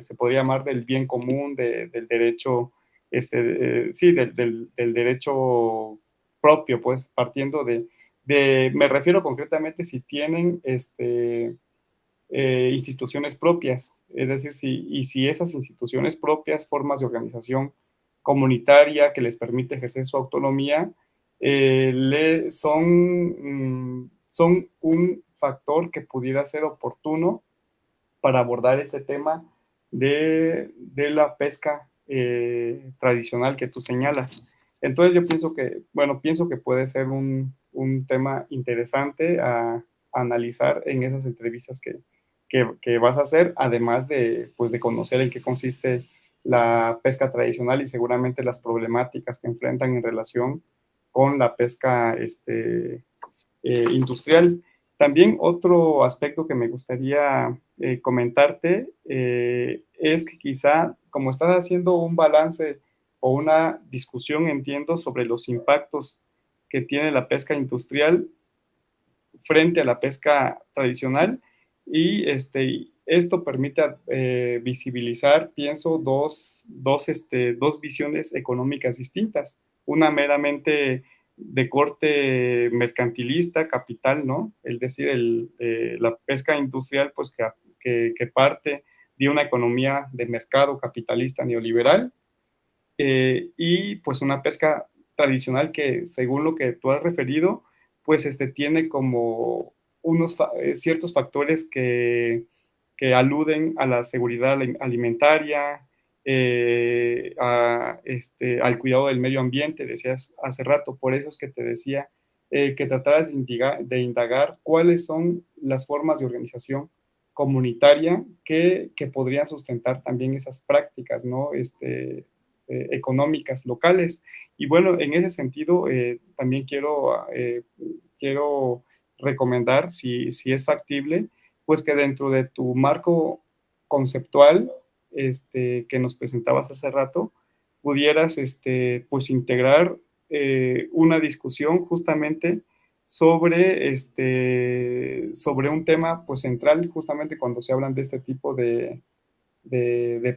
se podría llamar del bien común, del derecho, sí, del derecho propio, pues, partiendo me refiero concretamente si tienen instituciones propias, es decir, si esas instituciones propias, formas de organización comunitaria que les permite ejercer su autonomía, son un factor que pudiera ser oportuno para abordar este tema de la pesca tradicional que tú señalas. Entonces yo pienso que puede ser un tema interesante a analizar en esas entrevistas que vas a hacer, además pues, de conocer en qué consiste la pesca tradicional y seguramente las problemáticas que enfrentan en relación con la pesca industrial. También otro aspecto que me gustaría comentarte es que quizá, como estás haciendo un balance o una discusión, entiendo, sobre los impactos que tiene la pesca industrial frente a la pesca tradicional, y esto permite visibilizar, pienso, dos visiones económicas distintas, una meramente de corte mercantilista, capital, ¿no? Es decir, la pesca industrial, pues, que parte de una economía de mercado capitalista neoliberal, y pues una pesca tradicional que, según lo que tú has referido, pues tiene como ciertos factores que aluden a la seguridad alimentaria, al cuidado del medio ambiente, decías hace rato. Por eso es que te decía que trataras de indagar cuáles son las formas de organización comunitaria que podrían sustentar también esas prácticas, ¿no? Económicas locales. Y bueno, en ese sentido, también quiero recomendar, si es factible, pues que dentro de tu marco conceptual que nos presentabas hace rato, pudieras pues integrar una discusión justamente sobre, sobre un tema pues central justamente cuando se hablan de este tipo de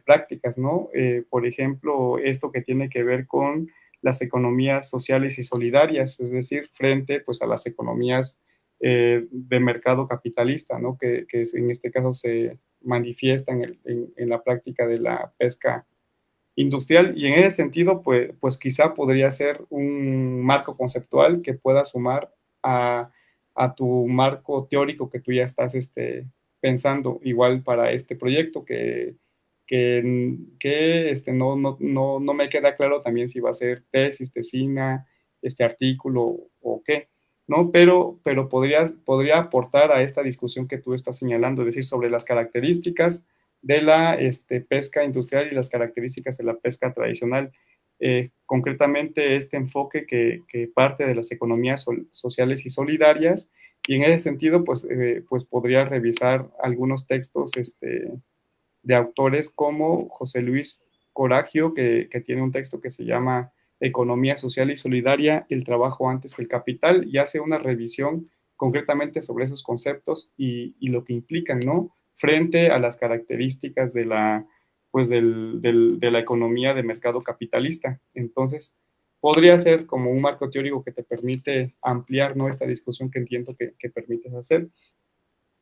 prácticas, ¿no? Por ejemplo, esto que tiene que ver con las economías sociales y solidarias, es decir, frente pues a las economías de mercado capitalista, ¿no? Que en este caso se manifiesta en la práctica de la pesca industrial, y en ese sentido, pues quizá podría ser un marco conceptual que pueda sumar a tu marco teórico que tú ya estás pensando igual para este proyecto, que no me queda claro también si va a ser tesis, tesina, artículo o qué, ¿no? Pero podría aportar a esta discusión que tú estás señalando, es decir, sobre las características de la pesca industrial y las características de la pesca tradicional. Concretamente, este enfoque que parte de las economías sociales y solidarias, y en ese sentido, pues podría revisar algunos textos de autores como José Luis Coragio, que tiene un texto que se llama Economía Social y Solidaria, el trabajo antes que el capital, y hace una revisión concretamente sobre esos conceptos y lo que implican, ¿no? Frente a las características de la economía de mercado capitalista. Entonces, podría ser como un marco teórico que te permite ampliar, ¿no?, esta discusión que entiendo que permites hacer.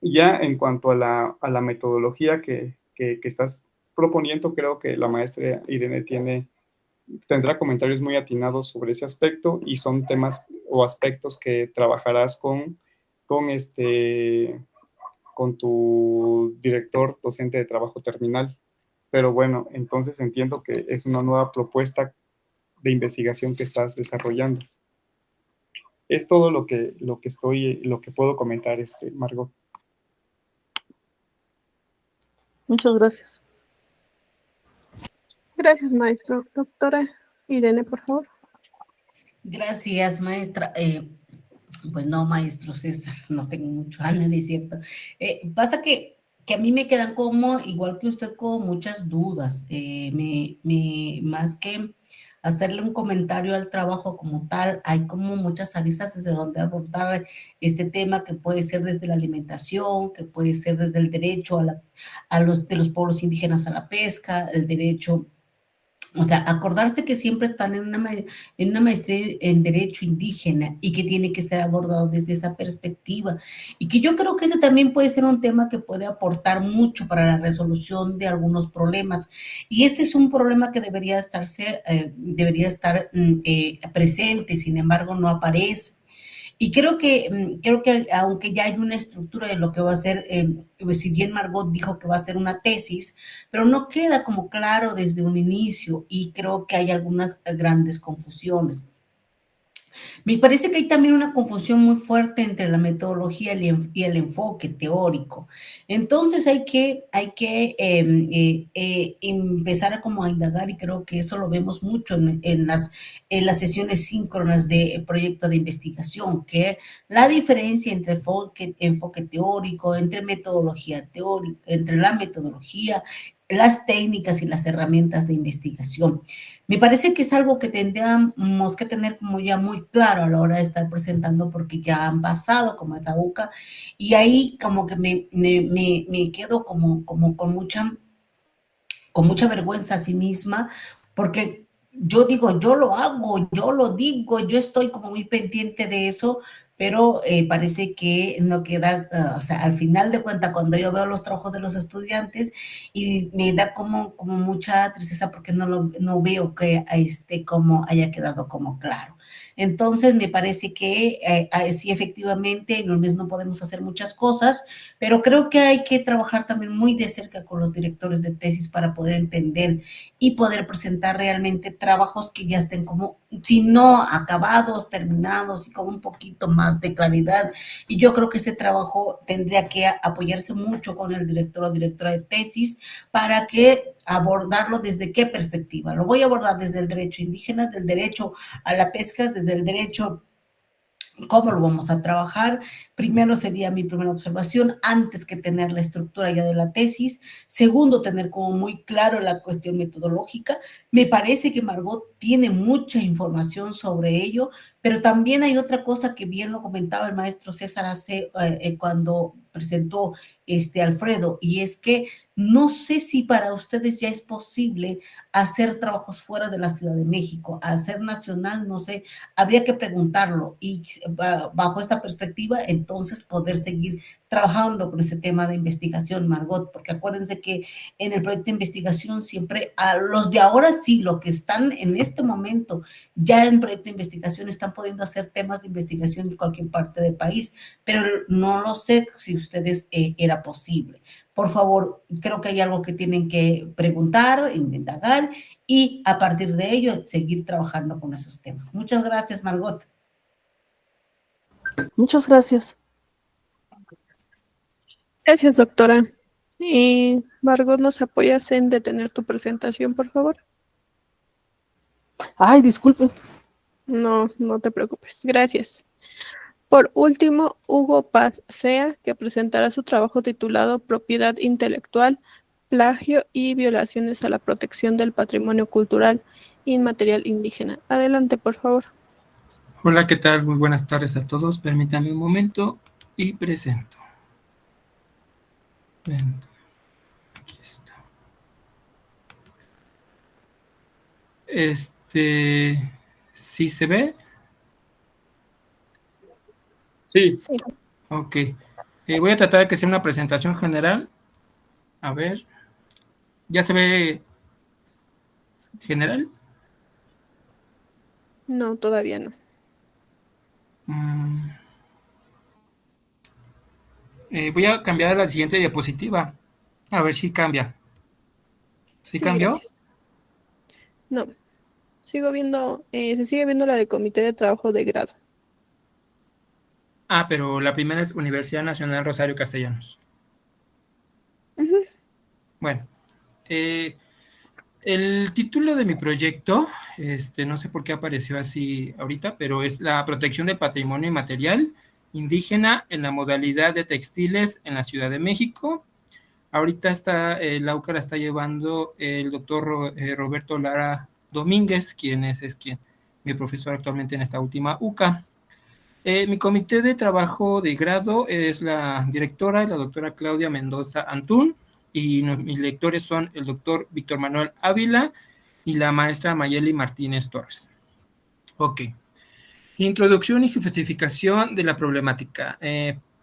Ya en cuanto a la metodología que estás proponiendo, creo que la maestra Irene tendrá comentarios muy atinados sobre ese aspecto, y son temas o aspectos que trabajarás con tu director docente de trabajo terminal. Pero bueno, entonces entiendo que es una nueva propuesta de investigación que estás desarrollando. Es todo lo que puedo comentar, Margot. Muchas gracias. Gracias, maestro. Doctora Irene, por favor. Gracias, maestra. Pues no, maestro César, no tengo mucho análisis, ¿cierto? Pasa que a mí me quedan como, igual que usted, como muchas dudas. Más que hacerle un comentario al trabajo como tal, hay como muchas aristas desde donde abordar este tema, que puede ser desde la alimentación, que puede ser desde el derecho de los pueblos indígenas a la pesca, el derecho. O sea, acordarse que siempre están en una maestría en derecho indígena y que tiene que ser abordado desde esa perspectiva. Y que yo creo que ese también puede ser un tema que puede aportar mucho para la resolución de algunos problemas. Y este es un problema que debería estar presente, sin embargo, no aparece. Y creo que aunque ya hay una estructura de lo que va a ser, si bien Margot dijo que va a ser una tesis, pero no queda como claro desde un inicio, y creo que hay algunas grandes confusiones. Me parece que hay también una confusión muy fuerte entre la metodología y el enfoque teórico. Entonces hay que empezar a como a indagar, y creo que eso lo vemos mucho en las sesiones síncronas de proyecto de investigación, que la diferencia entre enfoque teórico, entre metodología teórica, entre la metodología, las técnicas y las herramientas de investigación. Me parece que es algo que tendríamos que tener como ya muy claro a la hora de estar presentando, porque ya han pasado como esa UCA, y ahí como que me quedo como con mucha vergüenza a sí misma, porque yo digo, yo lo hago, yo lo digo, yo estoy como muy pendiente de eso, pero parece que no queda, o sea, al final de cuentas, cuando yo veo los trabajos de los estudiantes, y me da como mucha tristeza, porque no veo que como haya quedado como claro. Entonces, me parece que sí, efectivamente, en el mes no podemos hacer muchas cosas, pero creo que hay que trabajar también muy de cerca con los directores de tesis para poder entender y poder presentar realmente trabajos que ya estén como, si no acabados, terminados, y con un poquito más de claridad. Y yo creo que este trabajo tendría que apoyarse mucho con el director o directora de tesis, para que abordarlo desde qué perspectiva. Lo voy a abordar desde el derecho indígena, del derecho a la pesca, desde el derecho ¿Cómo lo vamos a trabajar? Primero sería mi primera observación, antes que tener la estructura ya de la tesis. Segundo, tener como muy claro la cuestión metodológica. Me parece que Margot tiene mucha información sobre ello, pero también hay otra cosa que bien lo comentaba el maestro César hace cuando presentó Alfredo, y es que no sé si para ustedes ya es posible hacer trabajos fuera de la Ciudad de México, hacer nacional, no sé, habría que preguntarlo y bajo esta perspectiva entonces poder seguir trabajando con ese tema de investigación, Margot, porque acuérdense que en el proyecto de investigación siempre a los de ahora sí, lo que están en este momento ya en proyecto de investigación están pudiendo hacer temas de investigación en cualquier parte del país, pero no lo sé si ustedes era posible. Por favor, creo que hay algo que tienen que preguntar, indagar y a partir de ello seguir trabajando con esos temas. Muchas gracias, Margot. Muchas gracias. Gracias, doctora. Y Margot, ¿nos apoyas en detener tu presentación, por favor? Ay, disculpen. No, no te preocupes. Gracias. Por último, Hugo Paz Sea, que presentará su trabajo titulado Propiedad intelectual, plagio y violaciones a la protección del patrimonio cultural inmaterial indígena. Adelante, por favor. Hola, ¿qué tal? Muy buenas tardes a todos. Permítanme un momento y presento. Aquí está. ¿Sí se ve? Sí. Sí. Ok. Voy a tratar de que sea una presentación general. A ver. ¿Ya se ve general? No, todavía no. Voy a cambiar a la siguiente diapositiva. A ver si cambia. ¿Sí cambió? Gracias. No. Sigo viendo, se sigue viendo la del Comité de Trabajo de Grado. Ah, pero la primera es Universidad Nacional Rosario Castellanos. Ujú. Bueno, el título de mi proyecto, no sé por qué apareció así ahorita, pero es la protección del patrimonio inmaterial indígena en la modalidad de textiles en la Ciudad de México. Ahorita la UCA la está llevando el doctor Roberto Lara Domínguez, quien es mi profesor actualmente en esta última UCA. Mi comité de trabajo de grado es la directora, la doctora Claudia Mendoza Antún, y mis lectores son el doctor Víctor Manuel Ávila y la maestra Mayeli Martínez Torres. Ok. Introducción y justificación de la problemática.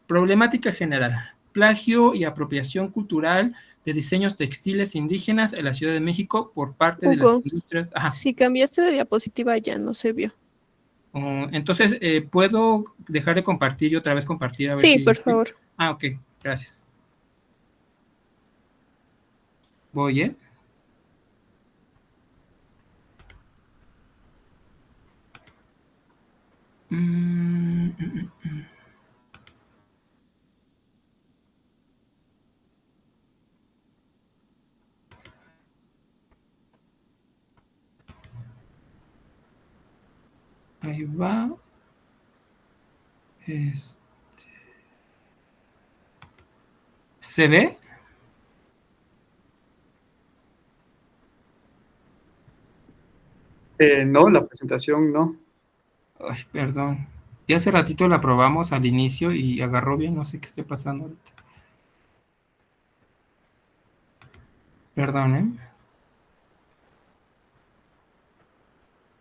Problemática general. Plagio y apropiación cultural de diseños textiles indígenas en la Ciudad de México por parte de las Hugo, industrias. Ajá. si cambiaste de diapositiva ya no se vio. Entonces, ¿puedo dejar de compartir y otra vez compartir? A ver Sí, si... por favor. Ah, ok, gracias. Voy, ¿eh? Ahí va. ¿Se ve? No, la presentación no. Ay, perdón. Ya hace ratito la probamos al inicio y agarró bien, no sé qué esté pasando ahorita. Perdón, ¿eh?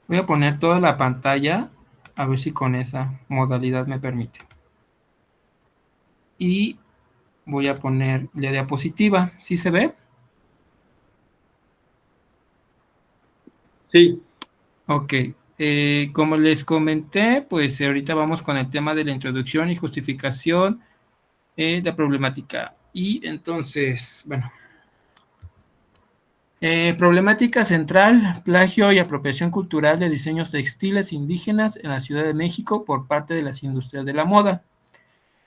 Voy a poner toda la pantalla, a ver si con esa modalidad me permite. Y voy a poner la diapositiva. ¿Sí se ve? Sí. Ok. Como les comenté, pues ahorita vamos con el tema de la introducción y justificación de la problemática. Y entonces, bueno. Problemática central, plagio y apropiación cultural de diseños textiles indígenas en la Ciudad de México por parte de las industrias de la moda.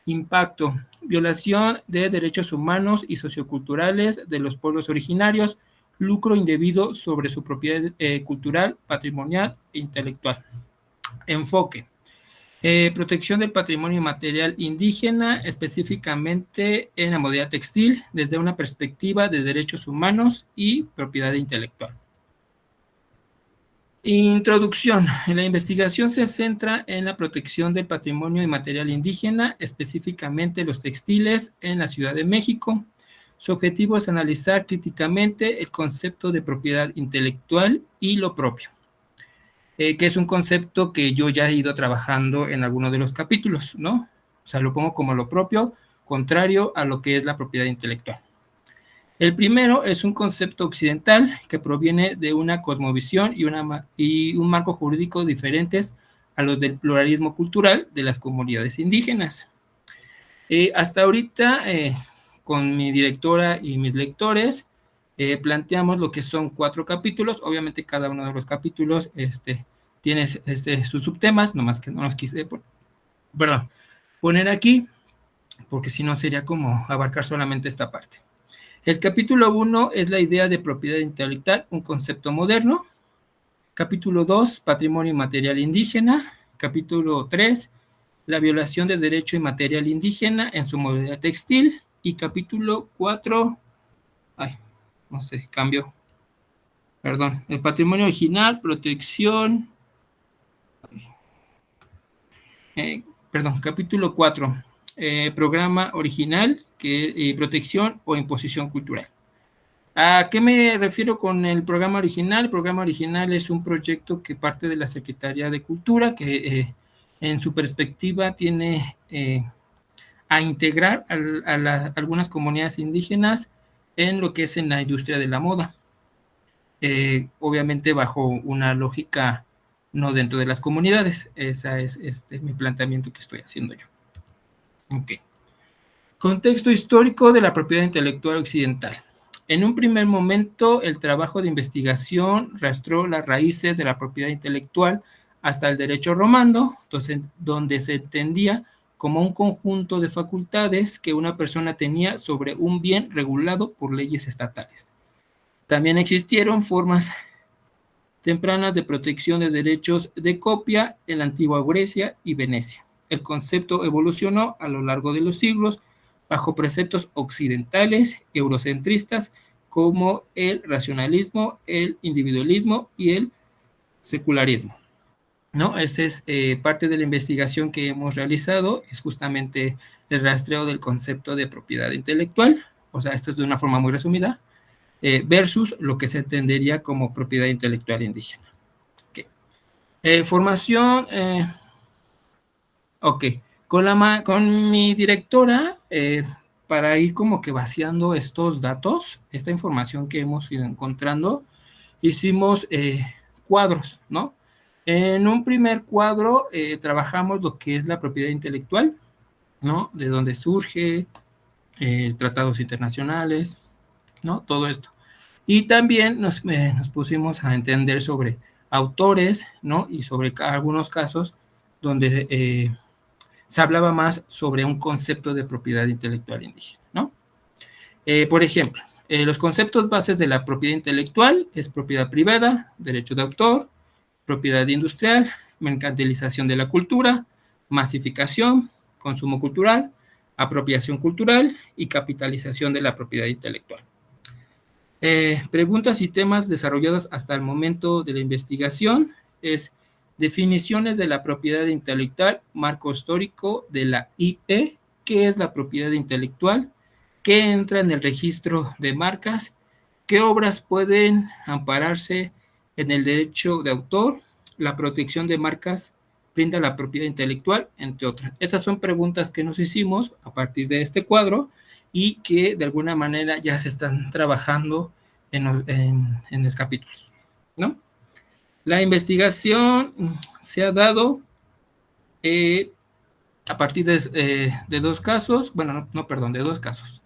Impacto, violación de derechos humanos y socioculturales de los pueblos originarios, lucro indebido sobre su propiedad cultural, patrimonial e intelectual. Enfoque, Protección del patrimonio material indígena, específicamente en la modalidad textil, desde una perspectiva de derechos humanos y propiedad intelectual. Introducción. La investigación se centra en la protección del patrimonio y material indígena, específicamente los textiles en la Ciudad de México. Su objetivo es analizar críticamente el concepto de propiedad intelectual y lo propio, que es un concepto que yo ya he ido trabajando en algunos de los capítulos, ¿no? O sea, lo pongo como lo propio, contrario a lo que es la propiedad intelectual. El primero es un concepto occidental que proviene de una cosmovisión y un marco jurídico diferentes a los del pluralismo cultural de las comunidades indígenas. Hasta ahorita, con mi directora y mis lectores, planteamos lo que son 4 capítulos. Obviamente cada uno de los capítulos tiene sus subtemas, nomás que no los quise poner aquí, porque si no sería como abarcar solamente esta parte. El capítulo 1 es la idea de propiedad intelectual, un concepto moderno. Capítulo 2, patrimonio y material indígena. Capítulo 3, la violación de derecho y material indígena en su modalidad textil. Y capítulo 4, cambió. Perdón, el patrimonio original, protección. Capítulo 4, programa original, protección o imposición cultural. ¿A qué me refiero con el programa original? El programa original es un proyecto que parte de la Secretaría de Cultura, que en su perspectiva tiene a integrar a algunas comunidades indígenas en lo que es en la industria de la moda. Obviamente bajo una lógica no dentro de las comunidades. Ese es mi planteamiento que estoy haciendo yo. Ok. Contexto histórico de la propiedad intelectual occidental. En un primer momento, el trabajo de investigación rastreó las raíces de la propiedad intelectual hasta el derecho romano, donde se entendía como un conjunto de facultades que una persona tenía sobre un bien regulado por leyes estatales. También existieron formas tempranas de protección de derechos de copia en la antigua Grecia y Venecia. El concepto evolucionó a lo largo de los siglos bajo preceptos occidentales, eurocentristas, como el racionalismo, el individualismo y el secularismo, ¿no? Esa es parte de la investigación que hemos realizado, es justamente el rastreo del concepto de propiedad intelectual, o sea, esto es de una forma muy resumida, versus lo que se entendería como propiedad intelectual indígena. Okay. Formación, ok. Con mi directora, para ir como que vaciando estos datos, esta información que hemos ido encontrando, hicimos cuadros, ¿no? En un primer cuadro trabajamos lo que es la propiedad intelectual, ¿no? De dónde surge, tratados internacionales, ¿no? Todo esto. Y también nos pusimos a entender sobre autores, ¿no? Y sobre algunos casos donde se hablaba más sobre un concepto de propiedad intelectual indígena, ¿no? Por ejemplo, los conceptos bases de la propiedad intelectual es propiedad privada, derecho de autor, propiedad industrial, mercantilización de la cultura, masificación, consumo cultural, apropiación cultural y capitalización de la propiedad intelectual. Preguntas y temas desarrollados hasta el momento de la investigación es definiciones de la propiedad intelectual, marco histórico de la IP, qué es la propiedad intelectual, qué entra en el registro de marcas, qué obras pueden ampararse en el derecho de autor, la protección de marcas brinda la propiedad intelectual, entre otras. Estas son preguntas que nos hicimos a partir de este cuadro y que de alguna manera ya se están trabajando en los capítulos, ¿no? La investigación se ha dado a partir de 2 casos, bueno, de 2 casos,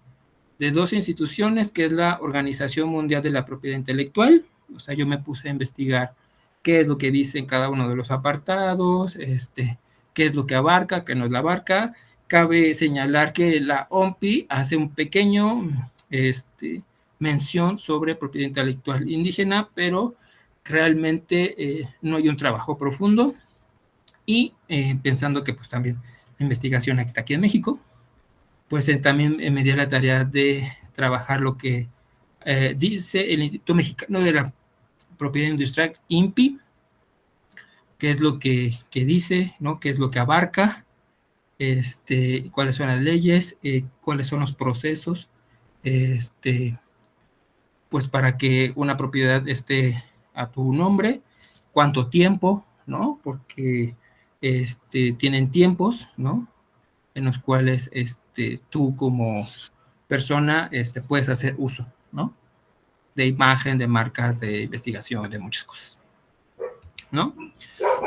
de 2 instituciones, que es la Organización Mundial de la Propiedad Intelectual. O sea, yo me puse a investigar qué es lo que dice en cada uno de los apartados, qué es lo que abarca, qué no la abarca. Cabe señalar que la OMPI hace un pequeño mención sobre propiedad intelectual indígena, pero realmente no hay un trabajo profundo. y pensando que pues también la investigación está aquí en México, pues también me di la tarea de trabajar lo que dice el Instituto Mexicano de la Propiedad Industrial, INPI, qué es lo que dice, ¿no? Qué es lo que abarca, cuáles son las leyes, cuáles son los procesos, pues para que una propiedad esté a tu nombre, cuánto tiempo, ¿no? Porque tienen tiempos, ¿no? En los cuales tú como persona puedes hacer uso, ¿no? De imagen, de marcas, de investigación, de muchas cosas, ¿no?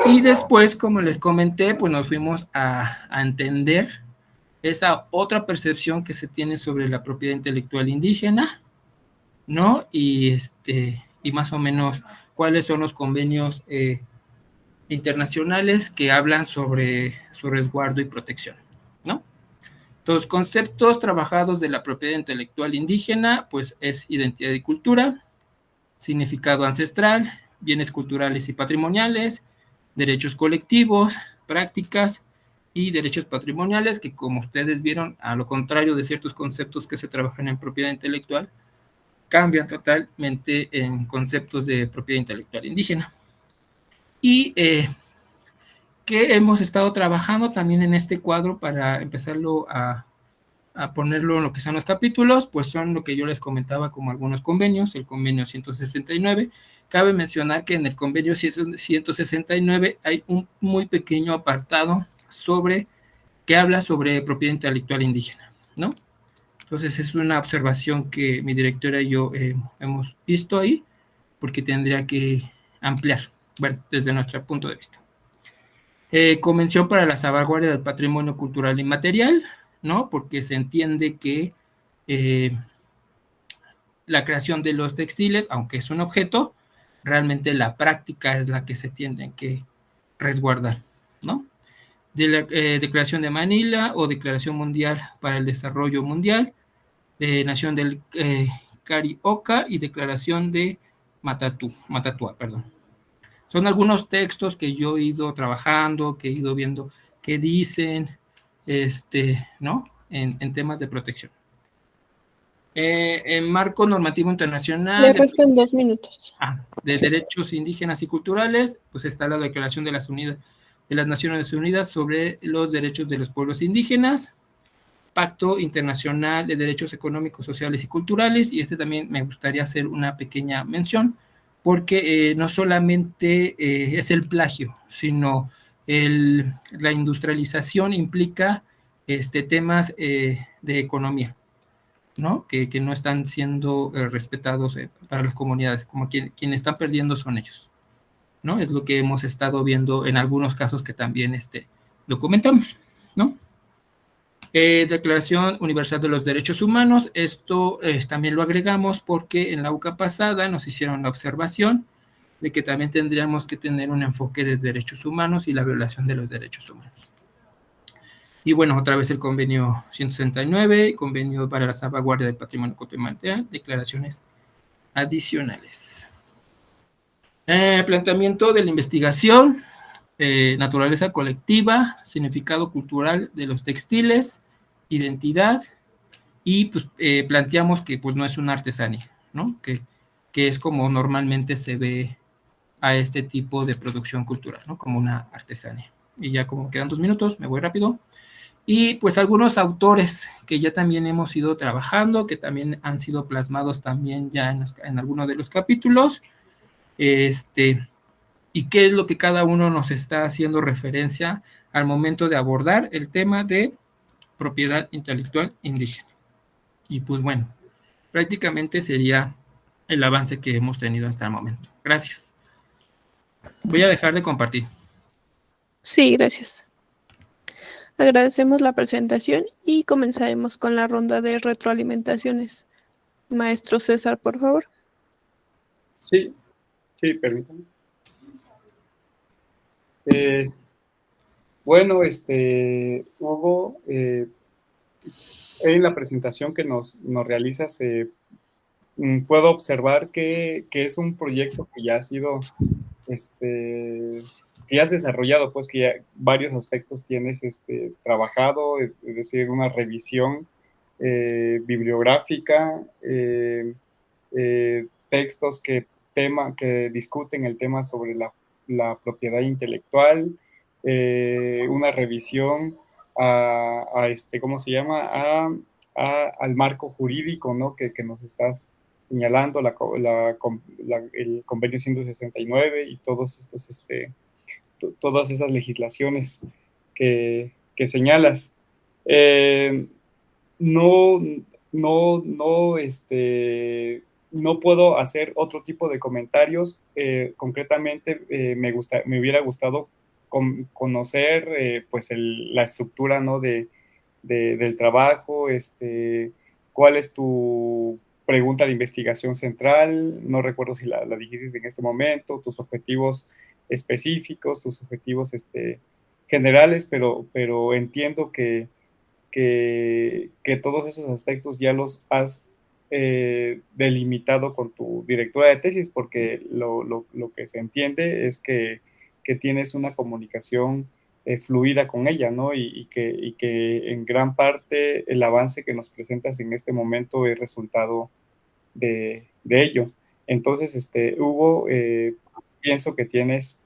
Y después, como les comenté, pues nos fuimos a entender esa otra percepción que se tiene sobre la propiedad intelectual indígena, ¿no? Y más o menos cuáles son los convenios internacionales que hablan sobre su resguardo y protección, ¿no? Los conceptos trabajados de la propiedad intelectual indígena, pues es identidad y cultura, significado ancestral, bienes culturales y patrimoniales, derechos colectivos, prácticas y derechos patrimoniales, que como ustedes vieron, a lo contrario de ciertos conceptos que se trabajan en propiedad intelectual, cambian totalmente en conceptos de propiedad intelectual indígena. Y que hemos estado trabajando también en este cuadro para empezarlo a ponerlo en lo que son los capítulos, pues son lo que yo les comentaba como algunos convenios, el convenio 169. Cabe mencionar que en el convenio 169 hay un muy pequeño apartado que habla sobre propiedad intelectual indígena, ¿no? Entonces es una observación que mi directora y yo hemos visto ahí, porque tendría que ampliar, bueno, desde nuestro punto de vista. Convención para la salvaguardia del patrimonio cultural inmaterial, ¿no? Porque se entiende que la creación de los textiles, aunque es un objeto, realmente la práctica es la que se tiene que resguardar, ¿no? De la Declaración de Manila o Declaración Mundial para el Desarrollo Mundial, de Nación del Carioca y Declaración de Matatua, perdón. Son algunos textos que yo he ido trabajando, que he ido viendo qué dicen, ¿no? En temas de protección. En marco normativo internacional Le restan 2 minutos. de derechos indígenas y culturales, pues está la Declaración de las Naciones Unidas sobre los derechos de los pueblos indígenas, Pacto Internacional de Derechos Económicos, Sociales y Culturales, y también me gustaría hacer una pequeña mención, porque no solamente es el plagio, sino la industrialización implica temas de economía, ¿no? Que no están siendo respetados para las comunidades, como quienes están perdiendo son ellos, ¿no? Es lo que hemos estado viendo en algunos casos que también documentamos, ¿no? Declaración Universal de los Derechos Humanos, esto también lo agregamos porque en la UCA pasada nos hicieron la observación de que también tendríamos que tener un enfoque de derechos humanos y la violación de los derechos humanos. Y bueno, otra vez el convenio 169, convenio para la salvaguardia del patrimonio cultural, declaraciones adicionales. Planteamiento de la investigación, naturaleza colectiva, significado cultural de los textiles, identidad, y pues planteamos que pues no es una artesanía, ¿no? Que es como normalmente se ve a este tipo de producción cultural, ¿no? Como una artesanía. Y ya como quedan 2 minutos, me voy rápido. Y pues algunos autores que ya también hemos ido trabajando, que también han sido plasmados también ya en algunos de los capítulos, y qué es lo que cada uno nos está haciendo referencia al momento de abordar el tema de propiedad intelectual indígena. Y pues bueno, prácticamente sería el avance que hemos tenido hasta el momento. Gracias. Voy a dejar de compartir. Sí, gracias. Agradecemos la presentación y comenzaremos con la ronda de retroalimentaciones. Maestro César, por favor. Sí, permítame. Bueno, Hugo, en la presentación que nos realizas, puedo observar que es un proyecto que ya ha sido que ya has desarrollado, pues que ya varios aspectos tienes trabajado, es decir, una revisión bibliográfica, textos que discuten el tema sobre la propiedad intelectual, una revisión ¿cómo se llama? Al marco jurídico, ¿no? que nos estás señalando, el convenio 169 y todos estos, todas esas legislaciones que señalas. No puedo hacer otro tipo de comentarios. Concretamente, me hubiera gustado conocer pues la estructura, ¿no? del trabajo, cuál es tu pregunta de investigación central, no recuerdo si la dijiste en este momento, tus objetivos específicos, tus objetivos generales, pero entiendo que todos esos aspectos ya los has delimitado con tu directora de tesis, porque lo que se entiende es que tienes una comunicación fluida con ella, ¿no? Y que en gran parte el avance que nos presentas en este momento es resultado de ello. Entonces, Hugo, pienso que tienes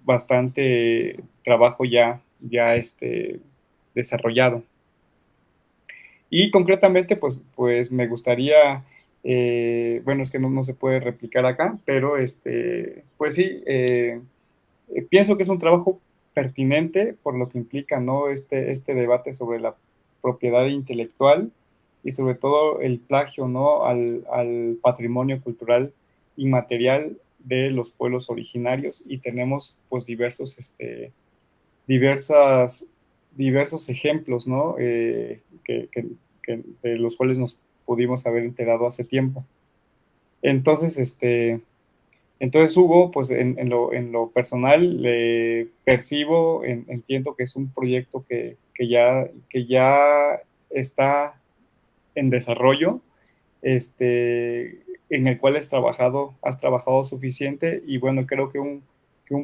bastante trabajo ya desarrollado. Y concretamente, pues me gustaría, bueno, es que no se puede replicar acá, pero pues sí, pienso que es un trabajo pertinente por lo que implica, ¿no? Este debate sobre la propiedad intelectual y sobre todo el plagio, ¿no? al patrimonio cultural inmaterial de los pueblos originarios, y tenemos pues diversos ejemplos, ¿no? De los cuales nos pudimos haber enterado hace tiempo. Entonces, Hugo, pues en lo personal le percibo, entiendo que es un proyecto que ya está en desarrollo, en el cual has trabajado suficiente, y bueno, creo que un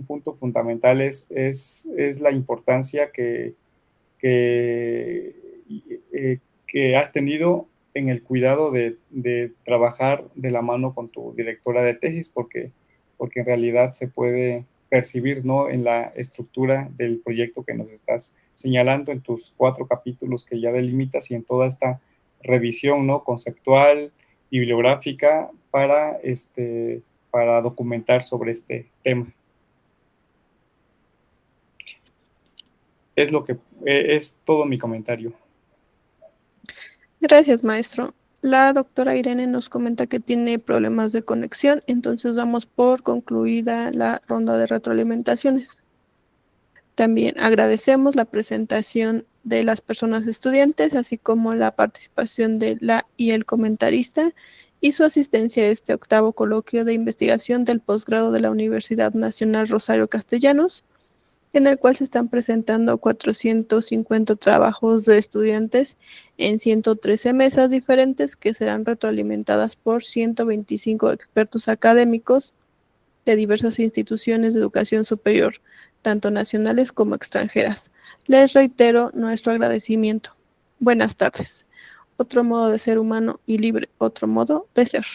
punto fundamental es la importancia que has tenido en el cuidado de trabajar de la mano con tu directora de tesis, porque en realidad se puede percibir, ¿no? En la estructura del proyecto que nos estás señalando, en tus 4 capítulos que ya delimitas, y en toda esta revisión, ¿no? Conceptual, bibliográfica, para documentar sobre este tema. Es todo mi comentario. Gracias, maestro. La doctora Irene nos comenta que tiene problemas de conexión, entonces damos por concluida la ronda de retroalimentaciones. También agradecemos la presentación de las personas estudiantes, así como la participación de la y el comentarista y su asistencia a este 8º coloquio de investigación del posgrado de la Universidad Nacional Rosario Castellanos, en el cual se están presentando 450 trabajos de estudiantes en 113 mesas diferentes que serán retroalimentadas por 125 expertos académicos de diversas instituciones de educación superior, tanto nacionales como extranjeras. Les reitero nuestro agradecimiento. Buenas tardes. Otro modo de ser humano y libre, otro modo de ser.